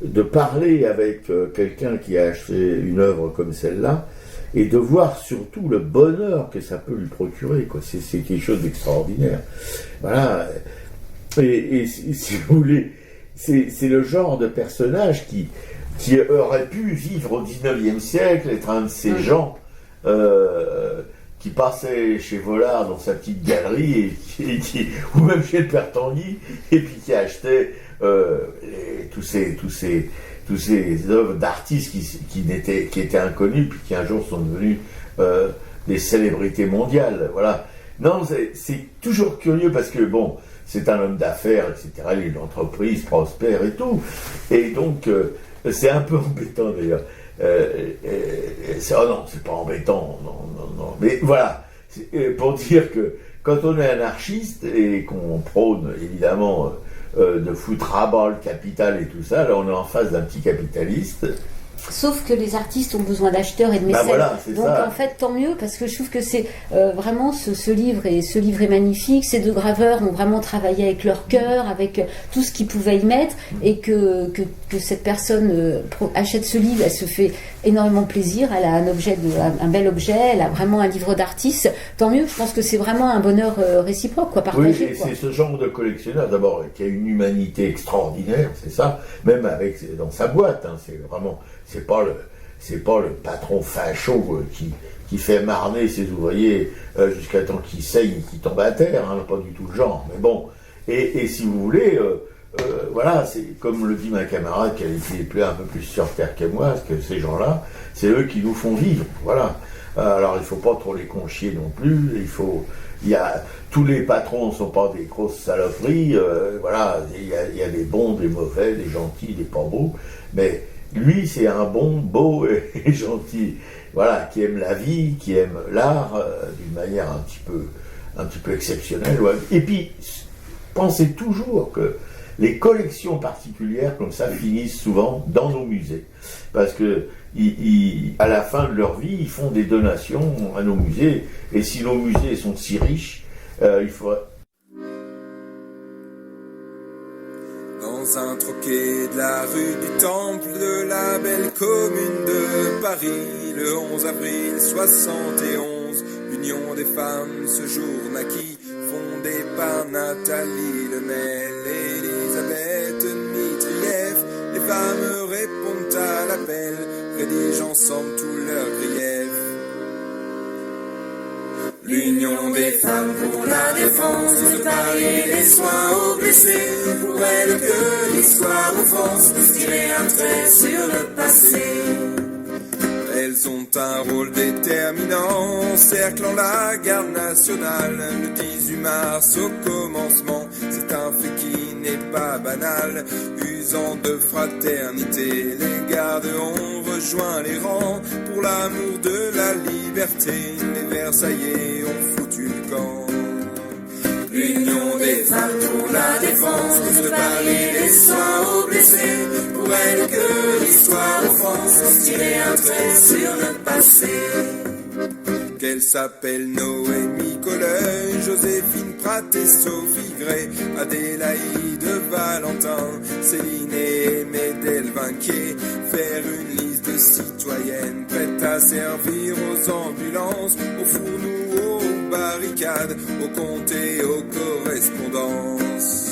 de parler avec quelqu'un qui a acheté une œuvre comme celle-là, et de voir surtout le bonheur que ça peut lui procurer, quoi. C'est quelque chose d'extraordinaire. Voilà. Et si vous voulez, c'est le genre de personnage qui aurait pu vivre au 19e siècle, être un de ces gens qui passait chez Vollard dans sa petite galerie, ou même chez le Père Tanguy, et puis qui achetait tous ces œuvres d'artistes qui étaient inconnus, puis qui un jour sont devenus des célébrités mondiales. Voilà. Non, c'est toujours curieux parce que, bon, c'est un homme d'affaires, etc. Il a une entreprise prospère et tout. Et donc, c'est un peu embêtant d'ailleurs. Oh non, c'est pas embêtant, non. Mais voilà, pour dire que quand on est anarchiste et qu'on prône évidemment de foutre à bas le capital et tout ça, là on est en face d'un petit capitaliste. Sauf que les artistes ont besoin d'acheteurs et de mécènes. Voilà, donc ça. En fait, tant mieux, parce que je trouve que c'est vraiment ce livre est magnifique. Ces deux graveurs ont vraiment travaillé avec leur cœur, avec tout ce qu'ils pouvaient y mettre, et que cette personne achète ce livre, elle se fait énormément plaisir. Elle a un bel objet, elle a vraiment un livre d'artiste. Tant mieux. Je pense que c'est vraiment un bonheur réciproque, partagé. Oui, c'est ce genre de collectionneur d'abord qui a une humanité extraordinaire, c'est ça. Même dans sa boîte, c'est vraiment. C'est pas le patron facho qui fait marner ses ouvriers jusqu'à temps qu'ils saignent et qu'ils tombent à terre, pas du tout le genre. Mais bon, et si vous voulez, voilà, c'est comme le dit ma camarade qui est un peu plus sur terre que moi, parce que ces gens-là, c'est eux qui nous font vivre. Voilà. Alors il faut pas trop les conchier non plus. Tous les patrons ne sont pas des grosses saloperies. Voilà, il y a des bons, des mauvais, des gentils, des pas beaux, mais lui, c'est un bon, beau et gentil, voilà, qui aime la vie, qui aime l'art d'une manière un petit peu exceptionnelle. Ouais. Et puis, pensez toujours que les collections particulières comme ça finissent souvent dans nos musées, parce que à la fin de leur vie, ils font des donations à nos musées, et si nos musées sont si riches, il faudrait... Dans un troquet de la rue du Temple de la belle commune de Paris, le 11 avril 71, l'Union des femmes, ce jour naquit, fondée par Nathalie Lenel et Elisabeth Dmitrieff. Les femmes répondent à l'appel, rédigent ensemble tous leurs griefs. L'Union des femmes pour la défense de Paris, les soins aux blessés, pour elles que l'histoire offense, tirer un trait sur le passé. Elles ont un rôle déterminant, cerclant la garde nationale. Le 18 mars au commencement, c'est un fait qui n'est pas banal. Usant de fraternité, les gardes ont rejoint les rangs. Pour l'amour de la liberté, les Versaillais ont foutu le camp. L'Union des femmes pour la défense de Paris, les soins aux blessés, pour elles que l'histoire offense, tirer un trait sur le passé. Qu'elles s'appellent Noémie Colleuil, Joséphine Prat et Sophie Gray, Adélaïde Valentin, Céline et Médel Vinquier, faire une liste de citoyennes prêtes à servir aux ambulances, aux fourneaux, aux barricades, aux comptes et aux correspondances.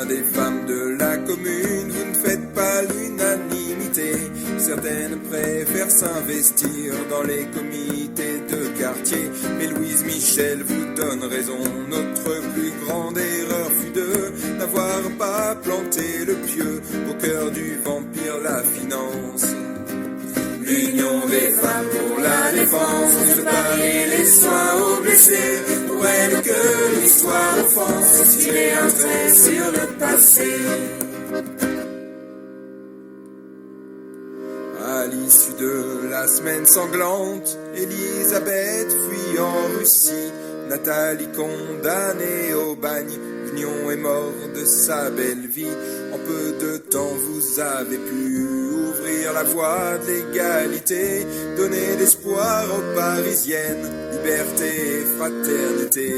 Des femmes de la commune, vous ne faites pas l'unanimité. Certaines préfèrent s'investir dans les comités de quartier, mais Louise Michel vous donne raison. Notre plus grande erreur fut de n'avoir pas planté le pieu au cœur du vampire, la finance. L'Union des femmes pour la défense de Paris, les soins aux blessés, pour elles que l'histoire offense, tirer un trait sur le passé. À l'issue de la semaine sanglante, Elisabeth fuit en Russie, Nathalie condamnée au bagne, l'Union est morte de sa belle vie. En peu de temps vous avez pu ouvrir la voie de l'égalité, donner l'espoir aux Parisiennes, liberté et fraternité.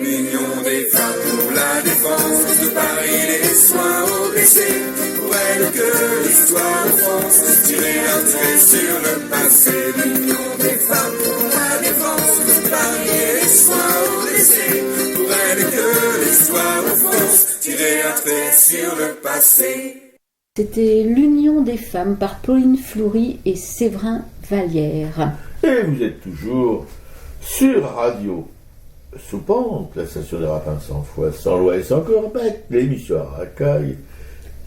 L'Union des femmes pour la défense de Paris, les soins aux blessés, pour elles que l'histoire offense, tirer un trait sur le passé. L'Union des femmes pour la défense de Paris, les soins aux blessés, pour elles que l'histoire offense, tirer un trait sur le le passé. C'était L'Union des femmes par Pauline Fleury et Séverin Vallière. Et vous êtes toujours sur Radio Soupente, la station des Rapins sans foi, sans loi et sans corbettes, l'émission à racaille,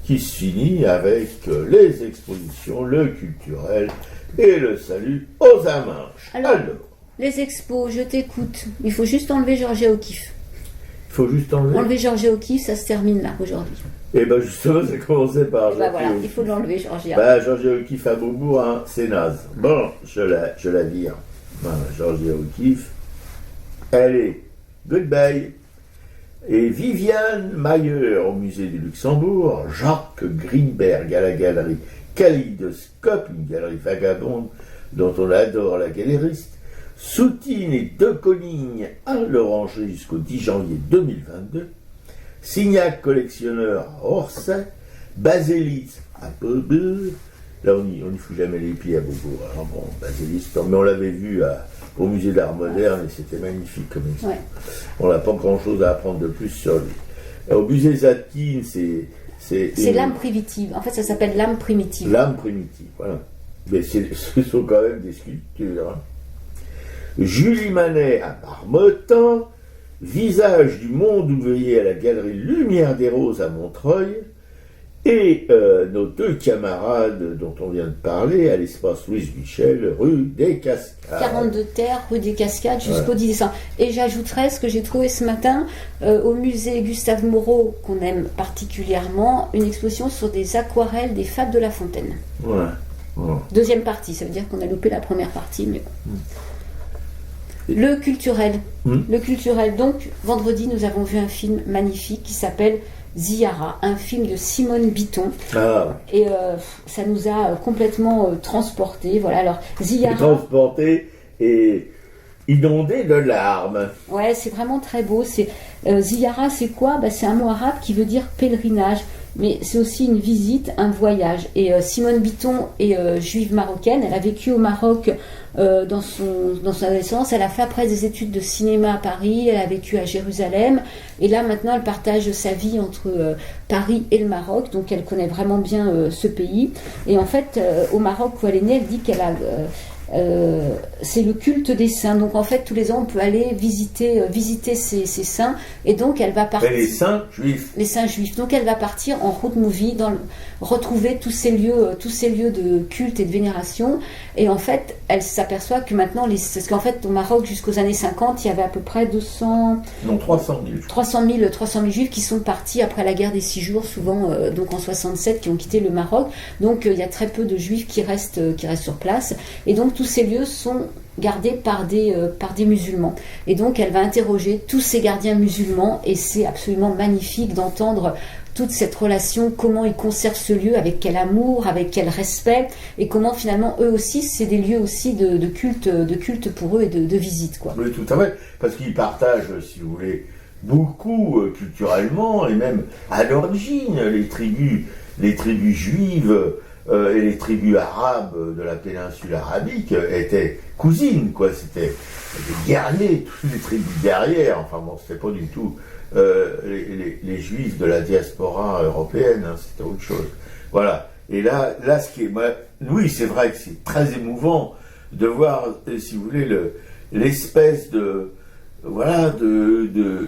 qui se finit avec les expositions, le culturel et le salut aux Amanches. Alors, les expos, je t'écoute. Il faut juste enlever Georgia O'Keeffe. Il faut juste enlever. Enlever Georgia O'Keeffe, ça se termine là aujourd'hui. Et bien justement, c'est commencé par Bah voilà, il faut l'enlever, Georgia. Bah, Georgia O'Keeffe à Beaubourg, hein, c'est naze. Bon, je la vire. Voilà, Georgia O'Keeffe, elle est goodbye. Et Viviane Mayer au musée du Luxembourg, Jacques Greenberg à la galerie Kaléidoscope, une galerie vagabonde dont on adore la galériste, Soutine et De Coligny à l'Orangerie jusqu'au 10 janvier 2022, Signac collectionneur à Orsay, Basélis à Beaubourg, là on n'y fout jamais les pieds à Beaubourg, alors bon, Basélis, mais on l'avait vu au musée d'art moderne et c'était magnifique comme expo. Ouais. On n'a pas grand chose à apprendre de plus sur lui. Au musée Zadkine, c'est l'âme primitive. En fait, ça s'appelle l'âme primitive. L'âme primitive, voilà. Mais ce sont quand même des sculptures. Hein. Julie Manet à Marmottan, Visage du monde ouvrier à la galerie Lumière des Roses à Montreuil, et nos deux camarades dont on vient de parler à l'espace Louise Michel, rue des Cascades. 42 terres, rue des Cascades, jusqu'au 10 décembre. Et j'ajouterais ce que j'ai trouvé ce matin au musée Gustave Moreau, qu'on aime particulièrement, une exposition sur des aquarelles des Fables de La Fontaine. Ouais. Ouais. Deuxième partie, ça veut dire qu'on a loupé la première partie, mais bon. Le culturel. Le culturel. Donc, vendredi, nous avons vu un film magnifique qui s'appelle Ziyara, un film de Simone Bitton. Ah. Et ça nous a complètement transportés. Voilà, alors, Ziyara. Transporté et inondé de larmes. Ouais, c'est vraiment très beau. Ziyara, c'est quoi ? C'est un mot arabe qui veut dire pèlerinage. Mais c'est aussi une visite, un voyage. Et Simone Bitton est juive marocaine. Elle a vécu au Maroc dans sa adolescence. Elle a fait après des études de cinéma à Paris. Elle a vécu à Jérusalem. Et là, maintenant, elle partage sa vie entre Paris et le Maroc. Donc, elle connaît vraiment bien ce pays. Et en fait, au Maroc où elle est née, elle dit qu'elle a... c'est le culte des saints. Donc en fait tous les ans on peut aller visiter ces saints, et donc elle va partir. Et les saints juifs. Les saints juifs. Donc elle va partir en road movie retrouver tous ces lieux de culte et de vénération. Et en fait elle s'aperçoit que maintenant parce qu'en fait au Maroc jusqu'aux années 50 il y avait à peu près 300 000 juifs qui sont partis après la guerre des 6 jours, souvent donc en 67, qui ont quitté le Maroc. Donc il y a très peu de juifs qui restent sur place. Et donc tous ces lieux sont gardés par des musulmans. Et donc elle va interroger tous ces gardiens musulmans, et c'est absolument magnifique d'entendre toute cette relation, comment ils conservent ce lieu, avec quel amour, avec quel respect, et comment finalement eux aussi c'est des lieux aussi de culte pour eux et de visite, quoi. Oui, tout à fait, parce qu'ils partagent, si vous voulez, beaucoup culturellement, et même à l'origine, les tribus juives et les tribus arabes de la péninsule arabique étaient cousines, quoi. C'était des guerriers, toutes les tribus guerrières. Enfin bon, c'était pas du tout les juifs de la diaspora européenne, hein, c'était autre chose. Voilà. Et là, ce qui est, oui, c'est vrai que c'est très émouvant de voir, si vous voulez, l'espèce de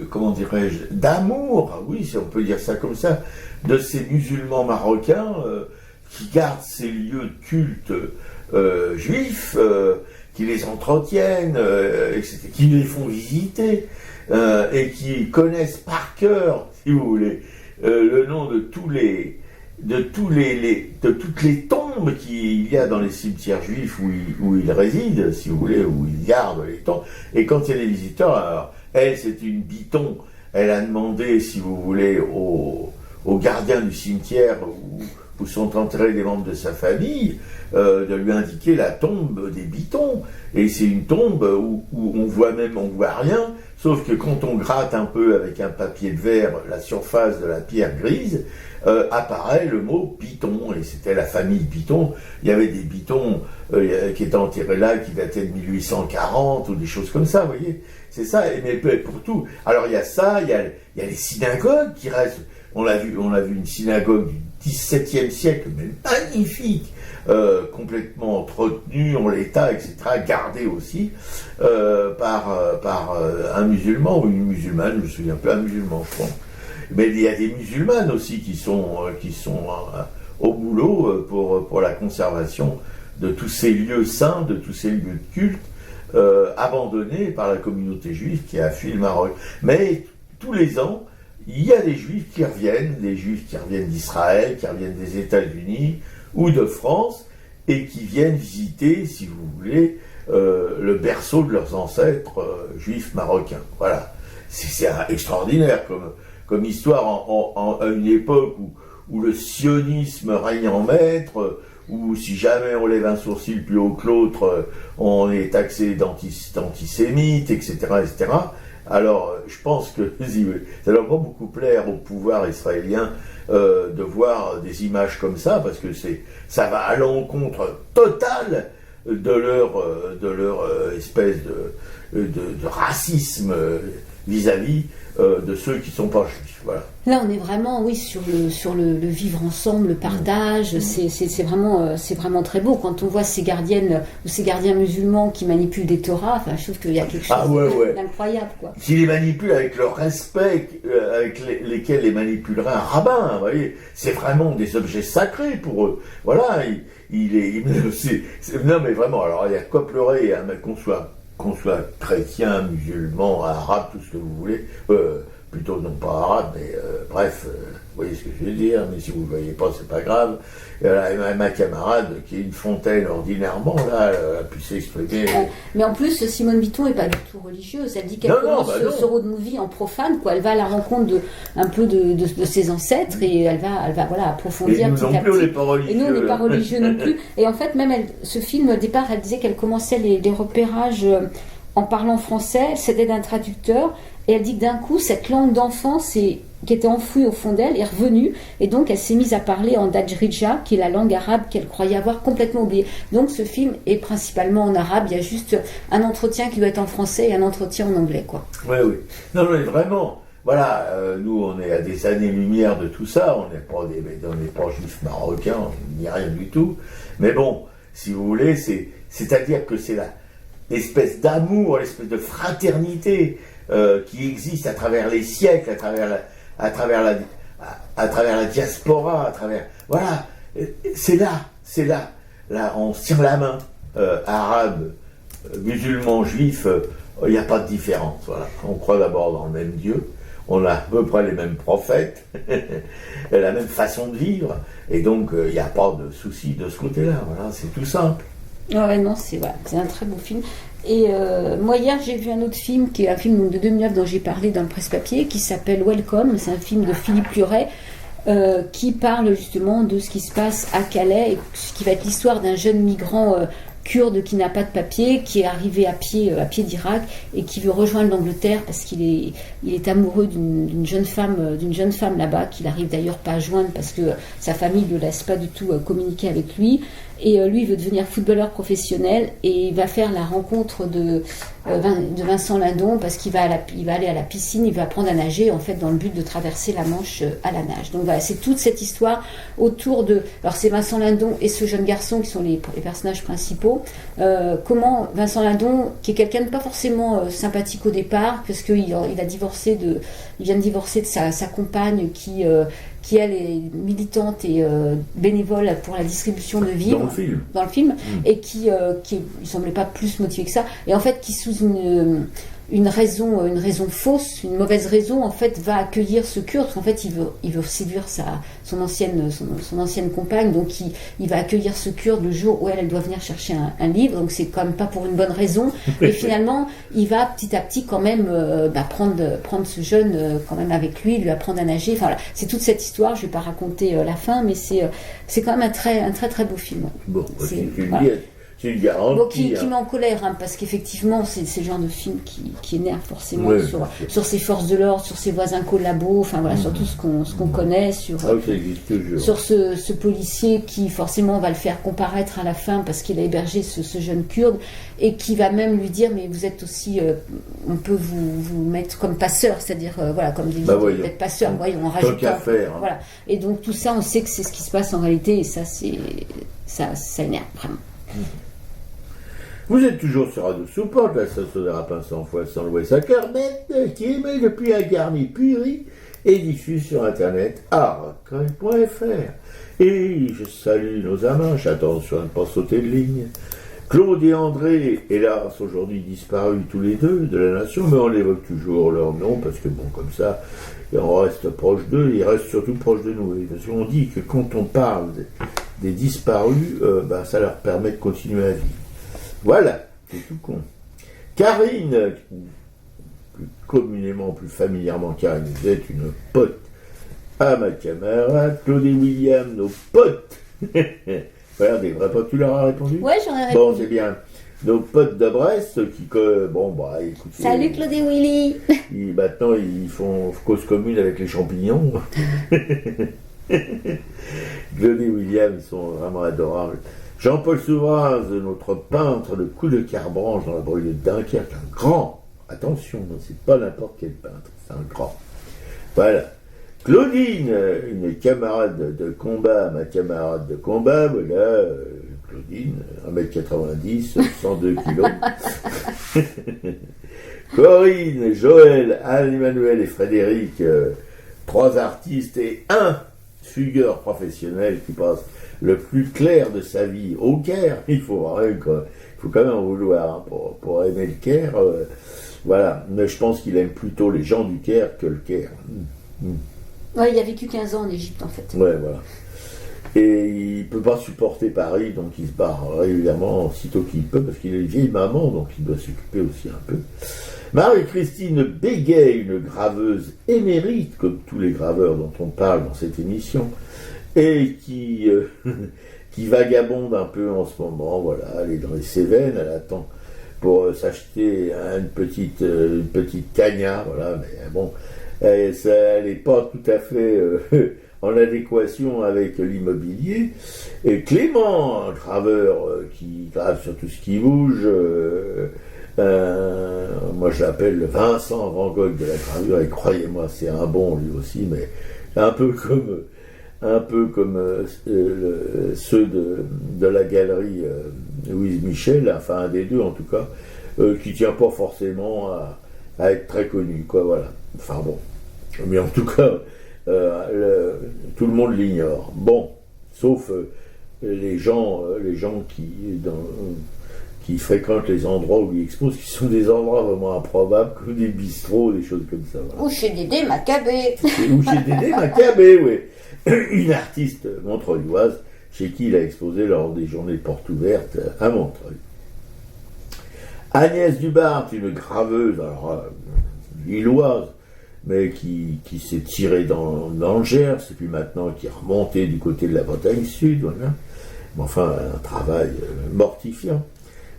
comment dirais-je, d'amour, oui, si on peut dire ça comme ça, de ces musulmans marocains qui gardent ces lieux de culte juifs, qui les entretiennent, etc., qui les font visiter, et qui connaissent par cœur, si vous voulez, le nom de toutes les tombes qu'il y a dans les cimetières juifs où ils résident, si vous voulez, où ils gardent les tombes. Et quand il y a des visiteurs, alors, elle, c'est une Bitton, elle a demandé, si vous voulez, au gardien du cimetière où sont enterrés des membres de sa famille, de lui indiquer la tombe des Bitons. Et c'est une tombe où on voit rien, sauf que quand on gratte un peu avec un papier de verre la surface de la pierre grise, apparaît le mot Biton, et c'était la famille Biton. Il y avait des Bitons qui étaient enterrés là, qui dataient de 1840, ou des choses comme ça, vous voyez. C'est ça, mais pour tout. Alors il y a ça, il y a les synagogues qui restent. on a vu une synagogue du XVIIe siècle, mais magnifique, complètement entretenue en l'état, etc., gardée aussi par un musulman ou une musulmane, je me souviens plus, un musulman, je pense. Mais il y a des musulmanes aussi qui sont au boulot pour la conservation de tous ces lieux saints, de tous ces lieux de culte abandonnés par la communauté juive qui a fui le Maroc. Mais tous les ans, il y a des juifs qui reviennent d'Israël, qui reviennent des États-Unis ou de France, et qui viennent visiter, si vous voulez, le berceau de leurs ancêtres juifs marocains. Voilà. C'est extraordinaire comme histoire à une époque où le sionisme règne en maître, où si jamais on lève un sourcil plus haut que l'autre, on est taxé d'antisémite, etc., etc. Alors, je pense que ça doit pas beaucoup plaire au pouvoir israélien de voir des images comme ça, parce que ça va à l'encontre totale de leur espèce de racisme vis-à-vis de ceux qui sont pas juifs. Voilà. Là, on est vraiment, oui, sur le vivre ensemble, le partage. C'est vraiment très beau quand on voit ces gardiennes ou ces gardiens musulmans qui manipulent des Torahs. Enfin, je trouve qu'il y a quelque chose d'incroyable, quoi. Qui les manipulent avec le respect avec lesquels les manipulerait un rabbin. Vous voyez, c'est vraiment des objets sacrés pour eux. Voilà. Non, mais vraiment. Alors, il y a quoi pleurer, hein, qu'on soit chrétien, musulman, arabe, tout ce que vous voulez, plutôt non pas arabe, mais bref, vous voyez ce que je veux dire, mais si vous ne le voyez pas, c'est pas grave. Ma camarade, qui est une fontaine ordinairement, là, elle a pu s'exprimer. Mais en plus, Simone Bitton n'est pas du tout religieuse. Elle dit qu'elle commence ce road movie en profane, quoi. Elle va à la rencontre de ses ancêtres et elle va voilà, approfondir petit à petit. Et nous, on n'est pas religieux non plus. Et en fait, même ce film, au départ, elle disait qu'elle commençait les repérages en parlant français, c'était d'un traducteur. Et elle dit que d'un coup, cette langue d'enfance qui était enfouie au fond d'elle est revenue. Et donc, elle s'est mise à parler en Dajrija, qui est la langue arabe qu'elle croyait avoir complètement oubliée. Donc, ce film est principalement en arabe. Il y a juste un entretien qui doit être en français et un entretien en anglais, quoi. Oui. Non, mais vraiment, voilà, nous, on est à des années-lumière de tout ça. On n'est pas juifs marocains, on n'y a rien du tout. Mais bon, si vous voulez, c'est-à-dire que c'est l'espèce d'amour, l'espèce de fraternité qui existe à travers les siècles, à travers la diaspora, voilà, c'est là, on se tient la main, arabe, musulman, juif, il n'y a pas de différence, voilà. On croit d'abord dans le même Dieu, on a à peu près les mêmes prophètes, la même façon de vivre, et donc il n'y a pas de souci de ce côté-là, voilà, c'est tout simple. Ouais, non, c'est un très beau film. Et moi, hier, j'ai vu un autre film, qui est un film de 2009 dont j'ai parlé dans le presse-papier, qui s'appelle Welcome. C'est un film de Philippe Luret, qui parle justement de ce qui se passe à Calais, et ce qui va être l'histoire d'un jeune migrant kurde qui n'a pas de papier, qui est arrivé à pied d'Irak et qui veut rejoindre l'Angleterre parce qu'il est amoureux d'une jeune femme là-bas, qu'il n'arrive d'ailleurs pas à joindre parce que sa famille ne le laisse pas du tout communiquer avec lui. Et lui, il veut devenir footballeur professionnel et il va faire la rencontre de Vincent Lindon parce qu'il va aller à la piscine, il va apprendre à nager en fait dans le but de traverser la Manche à la nage. Donc voilà, c'est toute cette histoire autour de... Alors c'est Vincent Lindon et ce jeune garçon qui sont les personnages principaux. Comment Vincent Lindon, qui est quelqu'un de pas forcément sympathique au départ, parce qu'il vient de divorcer de sa compagne qui elle est militante et bénévole pour la distribution de vivres dans le film et qui il semblait pas plus motivé que ça, et en fait qui sous une raison fausse, une mauvaise raison, en fait va accueillir ce Kurde, parce qu'en fait il veut séduire son ancienne compagne, donc il va accueillir ce Kurde le jour où elle doit venir chercher un livre, donc c'est quand même pas pour une bonne raison, et finalement il va petit à petit quand même prendre ce jeune quand même avec lui apprendre à nager, enfin voilà, c'est toute cette histoire, je vais pas raconter la fin, mais c'est quand même un très très beau film. Bon, c'est une garantie. Bon, qui met en colère, hein, parce qu'effectivement, c'est le genre de film qui énerve forcément Ouais, sur ses forces de l'ordre, sur ses voisins collabos, enfin voilà, sur tout ce qu'on connaît, sur, Ah oui, ça existe toujours. sur ce policier qui forcément va le faire comparaître à la fin parce qu'il a hébergé ce jeune Kurde et qui va même lui dire mais vous êtes aussi, on peut vous mettre comme passeur, c'est-à-dire voilà, comme des voyons. d'être passeur, voyons, en Tant qu'à rajoutant. faire. Hein. Voilà. Et donc tout ça, on sait que c'est ce qui se passe en réalité et ça, ça énerve vraiment. Vous êtes toujours sur Radio Souport, la station des Rapins 100 fois sans l'Ouest à Kermesse, qui émet depuis un Garni Purie et diffuse sur internet arcade.fr. Et je salue nos amanches, attention à ne pas sauter de ligne. Claude et André, hélas, aujourd'hui disparus tous les deux de la nation, mais on évoque toujours leur nom, parce que bon, comme ça, on reste proche d'eux, ils restent surtout proches de nous. Parce qu'on dit que quand on parle des disparus, ça leur permet de continuer à vivre. Voilà, c'est tout con. Karine, plus communément, plus familièrement Karine, vous êtes une pote à ma camarade, Claude et William, nos potes. Voilà, des vrais potes, tu leur as répondu? Ouais, j'en ai répondu. Bon, c'est bien. Nos potes de Brest qui, écoute. Salut Claude et Willy. Maintenant, ils font cause commune avec les champignons. Claude et William, ils sont vraiment adorables. Jean-Paul Souvraz, notre peintre de coup de Carbranche dans la banlieue de Dunkerque, un grand, attention, c'est pas n'importe quel peintre, c'est un grand. Voilà. Claudine, une camarade de combat, ma camarade de combat, voilà, Claudine, 1m90, 102 kg. Corinne, Joël, Anne-Emmanuel et Frédéric, 3 artistes et un fugueur professionnel qui passe le plus clair de sa vie au Caire. Il faut quand même en vouloir hein, pour aimer le Caire. Voilà, mais je pense qu'il aime plutôt les gens du Caire que le Caire. Ouais, il a vécu 15 ans en Égypte en fait. Ouais, voilà. Et il peut pas supporter Paris, donc il se barre régulièrement aussitôt qu'il peut, parce qu'il est une vieille maman, donc il doit s'occuper aussi un peu. Marie-Christine Béguet, une graveuse émérite, comme tous les graveurs dont on parle dans cette émission, et qui vagabonde un peu en ce moment, voilà, elle est dans les Cévennes, elle attend pour s'acheter une petite cagnard, voilà, mais bon, elle n'est pas tout à fait en adéquation avec l'immobilier. Et Clément, un graveur qui grave sur tout ce qui bouge, moi je l'appelle le Vincent Van Gogh de la gravure, et croyez-moi, c'est un bon lui aussi, mais un peu comme ceux de la galerie Louise Michel, enfin un des deux en tout cas, qui tient pas forcément à être très connu, quoi, voilà. Enfin bon, mais en tout cas, tout le monde l'ignore. Bon, sauf les gens qui fréquentent les endroits où il expose, qui sont des endroits vraiment improbables, comme des bistrots, des choses comme ça. Voilà. Ou chez Dédé Macabé. Ou chez Dédé Macabé, oui. Une artiste montreuilloise chez qui il a exposé lors des journées portes ouvertes à Montreuil. Agnès Dubart, une graveuse, alors lilloise, mais qui s'est tirée dans le Gers, et puis maintenant qui est remontée du côté de la Bretagne Sud, voilà. Mais enfin, un travail mortifiant.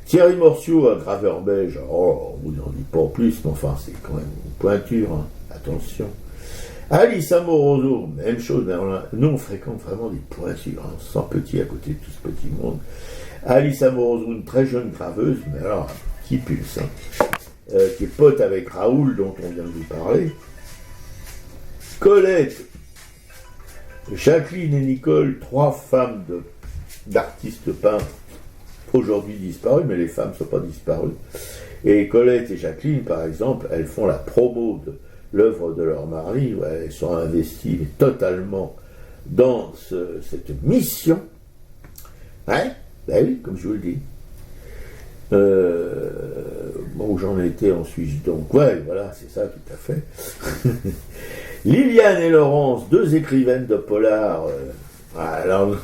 Thierry Morciot, un graveur belge, on vous en dit pas plus, mais enfin, c'est quand même une pointure, hein. Attention. Alice Amoroso, même chose, mais nous on fréquente vraiment des pointures, hein, sans petit à côté de tout ce petit monde. Alice Amoroso, une très jeune graveuse, mais alors, qui pulse, hein, qui est pote avec Raoul, dont on vient de vous parler. Colette, Jacqueline et Nicole, 3 femmes d'artistes peintres, aujourd'hui disparues, mais les femmes ne sont pas disparues. Et Colette et Jacqueline, par exemple, elles font la promo de l'œuvre de leur mari, ouais, elles sont investies totalement dans cette mission. Hein? Ben oui, comme je vous le dis. Bon, j'en étais en Suisse, donc ouais, voilà, c'est ça, tout à fait. Liliane et Laurence, 2 écrivaines de polar, alors,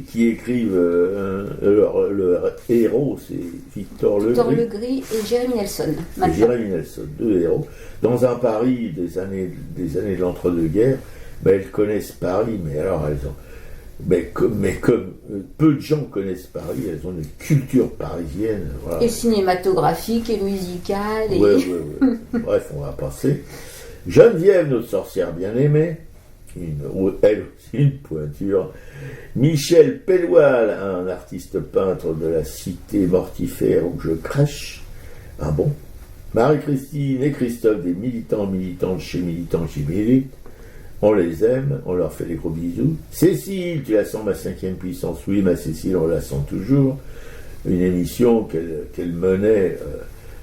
qui écrivent le héros, c'est Victor Legris et Jérémy Nelson. Et Jérémy Nelson, 2 héros, dans un Paris des années de l'entre-deux-guerres, mais elles connaissent Paris, mais alors comme peu de gens connaissent Paris, elles ont une culture parisienne. Voilà. Et cinématographique et musicale. Ouais. Bref, on va passer. Geneviève, notre sorcière bien-aimée, elle aussi une pointure. Michel Pelloual, un artiste peintre de la cité mortifère où je crèche. Ah bon? Marie-Christine et Christophe, des militantes chez Milite. On les aime, on leur fait des gros bisous. Cécile, tu la sens ma 5e puissance? Oui, ma Cécile, on la sent toujours. Une émission qu'elle menait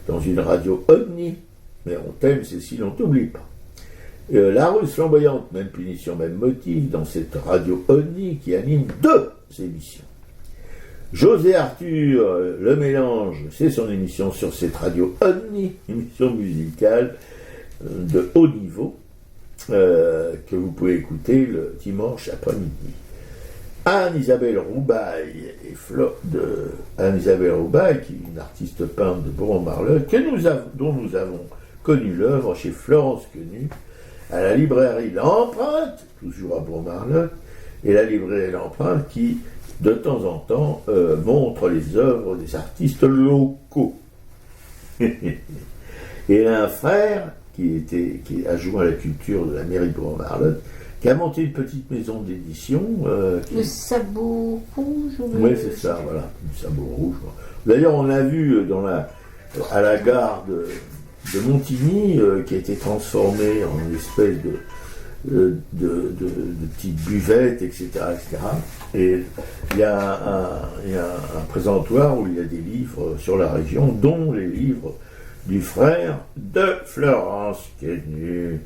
dans une radio ovni. Mais on t'aime, Cécile, on t'oublie pas. La Russe flamboyante, même punition, même motif, dans cette radio ovni qui anime 2 émissions. José Arthur, Le Mélange, c'est son émission sur cette radio ovni, émission musicale de haut niveau, que vous pouvez écouter le dimanche après-midi. Anne-Isabelle Roubaille, Anne-Isabelle Roubaille, qui est une artiste peintre de Bourg-en-Marlotte, dont nous avons connu l'œuvre chez Florence Quenu, à la librairie L'Empreinte, toujours à Bourg-en-Marlotte, et la librairie L'Empreinte qui, de temps en temps, montre les œuvres des artistes locaux. Et elle a un frère qui a joué à la culture de la mairie de Bourg-en-Marlotte, qui a monté une petite maison d'édition. Le sabot rouge. Oui, c'est ça, voilà, le sabot rouge. D'ailleurs, on a vu à la gare de Montigny, qui a été transformée en une espèce de petites buvettes, etc., etc. Et il y a un présentoir où il y a des livres sur la région, dont les livres du frère de Florence Quenu,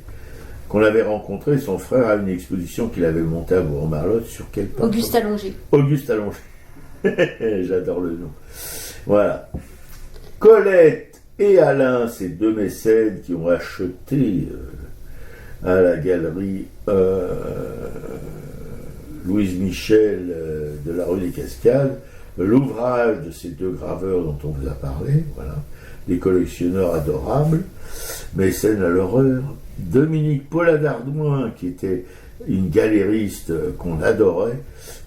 qu'on avait rencontré, son frère, à une exposition qu'il avait montée à Bourg-en-Marlotte. Sur quel peintre? Auguste Allongé. Auguste Allongé. J'adore le nom. Voilà. Colette et Alain, ces 2 mécènes qui ont acheté à la galerie Louise Michel de la rue des Cascades l'ouvrage de ces 2 graveurs dont on vous a parlé. Voilà. Des collectionneurs adorables, mécènes à l'horreur. Dominique Paula d'Ardouin, qui était une galériste qu'on adorait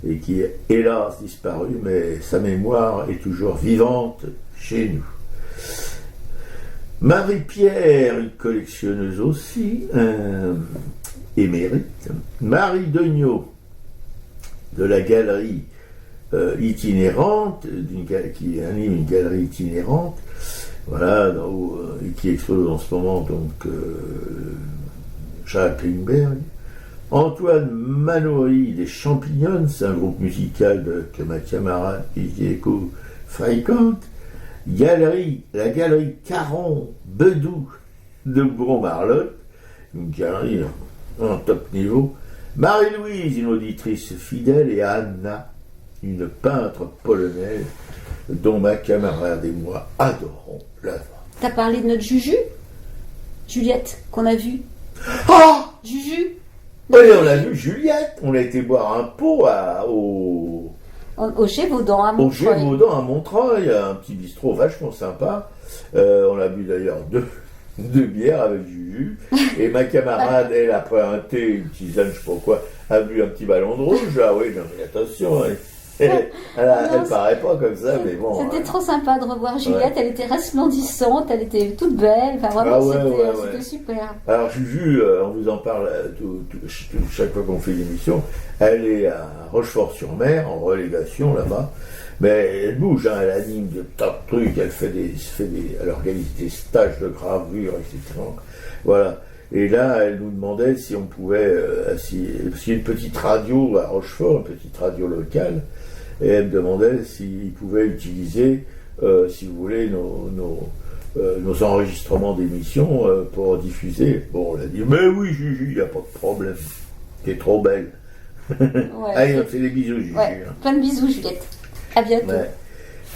et qui est hélas disparue, mais sa mémoire est toujours vivante chez nous. Marie-Pierre, une collectionneuse aussi, émérite. Marie Degnaud, de la galerie itinérante, qui anime une galerie itinérante, voilà, qui expose en ce moment donc Jacques Klingberg. Antoine Manoury des Champignons, c'est un groupe musical que ma camarade Igieko fréquente. La galerie Caron Bedou de Bourg-en-Marlotte, une galerie en top niveau. Marie-Louise, une auditrice fidèle, et Anna, une peintre polonaise dont ma camarade et moi adorons l'œuvre. T'as parlé de notre Juju, Juliette, qu'on a vue. Oh Juju. Oui, on a vu Juliette, on a été boire un pot Au Gévaudan à Montreuil. Au Gévaudan à Montreuil, un petit bistrot vachement sympa. On a bu d'ailleurs 2 bières avec Juju. Et ma camarade, elle, après un thé, une tisane, je sais pas quoi, a bu un petit ballon de rouge. Ah oui, non mais attention, elle paraît pas comme ça, mais bon. C'était trop sympa de revoir Juliette, elle était resplendissante, elle était toute belle, enfin vraiment c'était super. Alors Juju, on vous en parle chaque fois qu'on fait l'émission, elle est à Rochefort-sur-Mer, en relégation là-bas, mais elle bouge, elle anime de tas de trucs, elle organise des stages de gravure, etc. Voilà. Et là, elle nous demandait si on pouvait, parce qu'il y a une petite radio à Rochefort, une petite radio locale, et elle me demandait s'ils pouvaient utiliser, si vous voulez, nos enregistrements d'émissions pour diffuser. Bon, on a dit, mais oui, Juju, il n'y a pas de problème. T'es trop belle. Ouais, allez, on fait des bisous, Juju. Ouais, plein de bisous, Juliette. À bientôt. Ouais.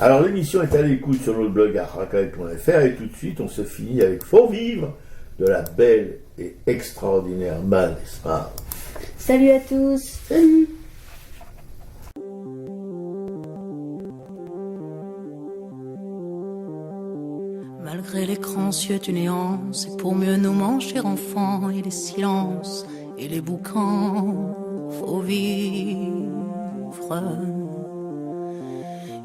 Alors, l'émission est à l'écoute sur notre blog arracaille.fr et tout de suite, on se finit avec Faut vivre de la belle et extraordinaire Mal Esmar. Salut à tous. Salut. Malgré l'écran anxieux du néant, c'est pour mieux nous manger enfants et les silences et les boucans. Faut vivre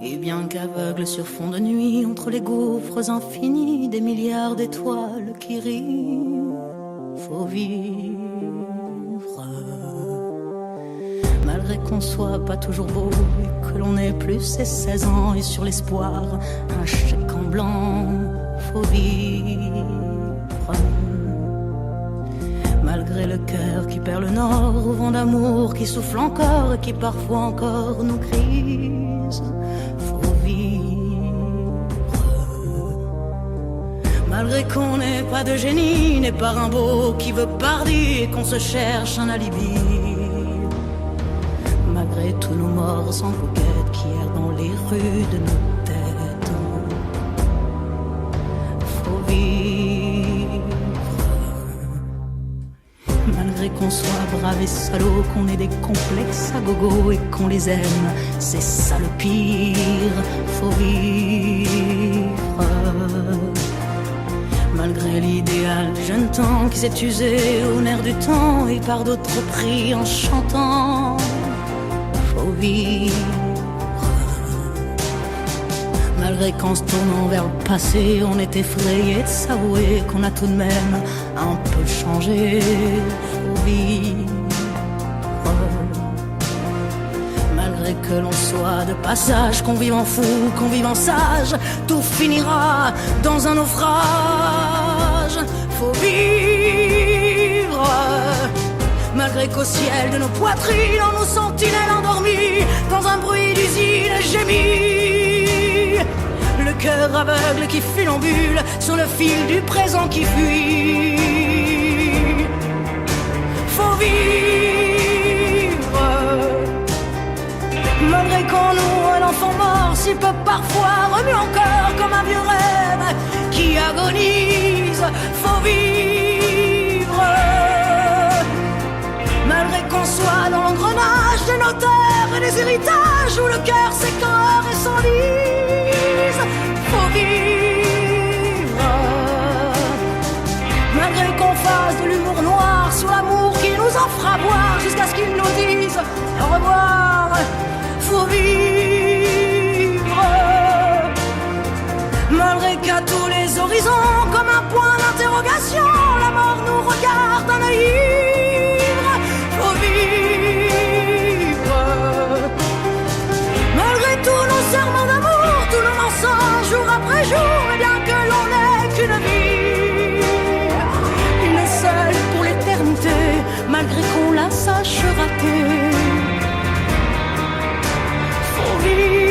Et bien qu'aveugle sur fond de nuit, entre les gouffres infinis des milliards d'étoiles qui rient, faut vivre. Malgré qu'on soit pas toujours beau et que l'on ait plus ses 16 ans et sur l'espoir un chèque en blanc, faut vivre. Malgré le cœur qui perd le nord, au vent d'amour qui souffle encore et qui parfois encore nous grise, faut vivre. Malgré qu'on n'ait pas de génie, n'est pas Rimbaud qui veut Pardi et qu'on se cherche un alibi. Malgré tous nos morts sans coquette qui errent dans les rues de nos têtes, faut vivre. Malgré qu'on soit brave et salaud, qu'on ait des complexes à gogo et qu'on les aime, c'est ça le pire, faut vivre. Malgré l'idéal du jeune temps qui s'est usé au nerf du temps et par d'autres pris en chantant, faut vivre. Malgré qu'en se tournant vers le passé, on est effrayé de s'avouer qu'on a tout de même un peu changé, faut vivre. Malgré que l'on soit de passage, qu'on vive en fou, qu'on vive en sage, tout finira dans un naufrage, faut vivre. Malgré qu'au ciel de nos poitrines, on nous sentinelles endormies, dans un bruit d'usine gémit, le cœur aveugle qui funambule sur le fil du présent qui fuit, faut vivre. Malgré qu'on noue un enfant mort, s'il peut parfois remuer encore comme un vieux rêve qui agonise, faut vivre. Malgré qu'on soit dans l'engrenage des notaires et des héritages où le cœur s'écœure et s'enlise, faut vivre. Malgré qu'on fasse de l'humour noir sur l'amour qui nous en fera boire jusqu'à ce qu'ils nous disent au revoir, faut vivre. Malgré qu'à tous les horizons, comme un point d'interrogation, la mort nous regarde d'un œil ivre, faut vivre. Malgré tous nos serments d'amour, tous nos mensonges jour après jour, et bien que l'on n'ait qu'une vie, une seule pour l'éternité, malgré qu'on la sache rater, faut vivre.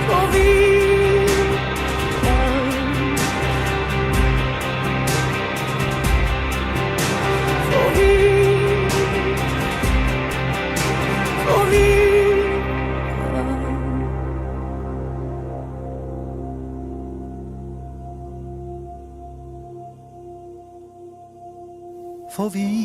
Faut vivre. Faut vivre. Faut vivre. Faut vivre.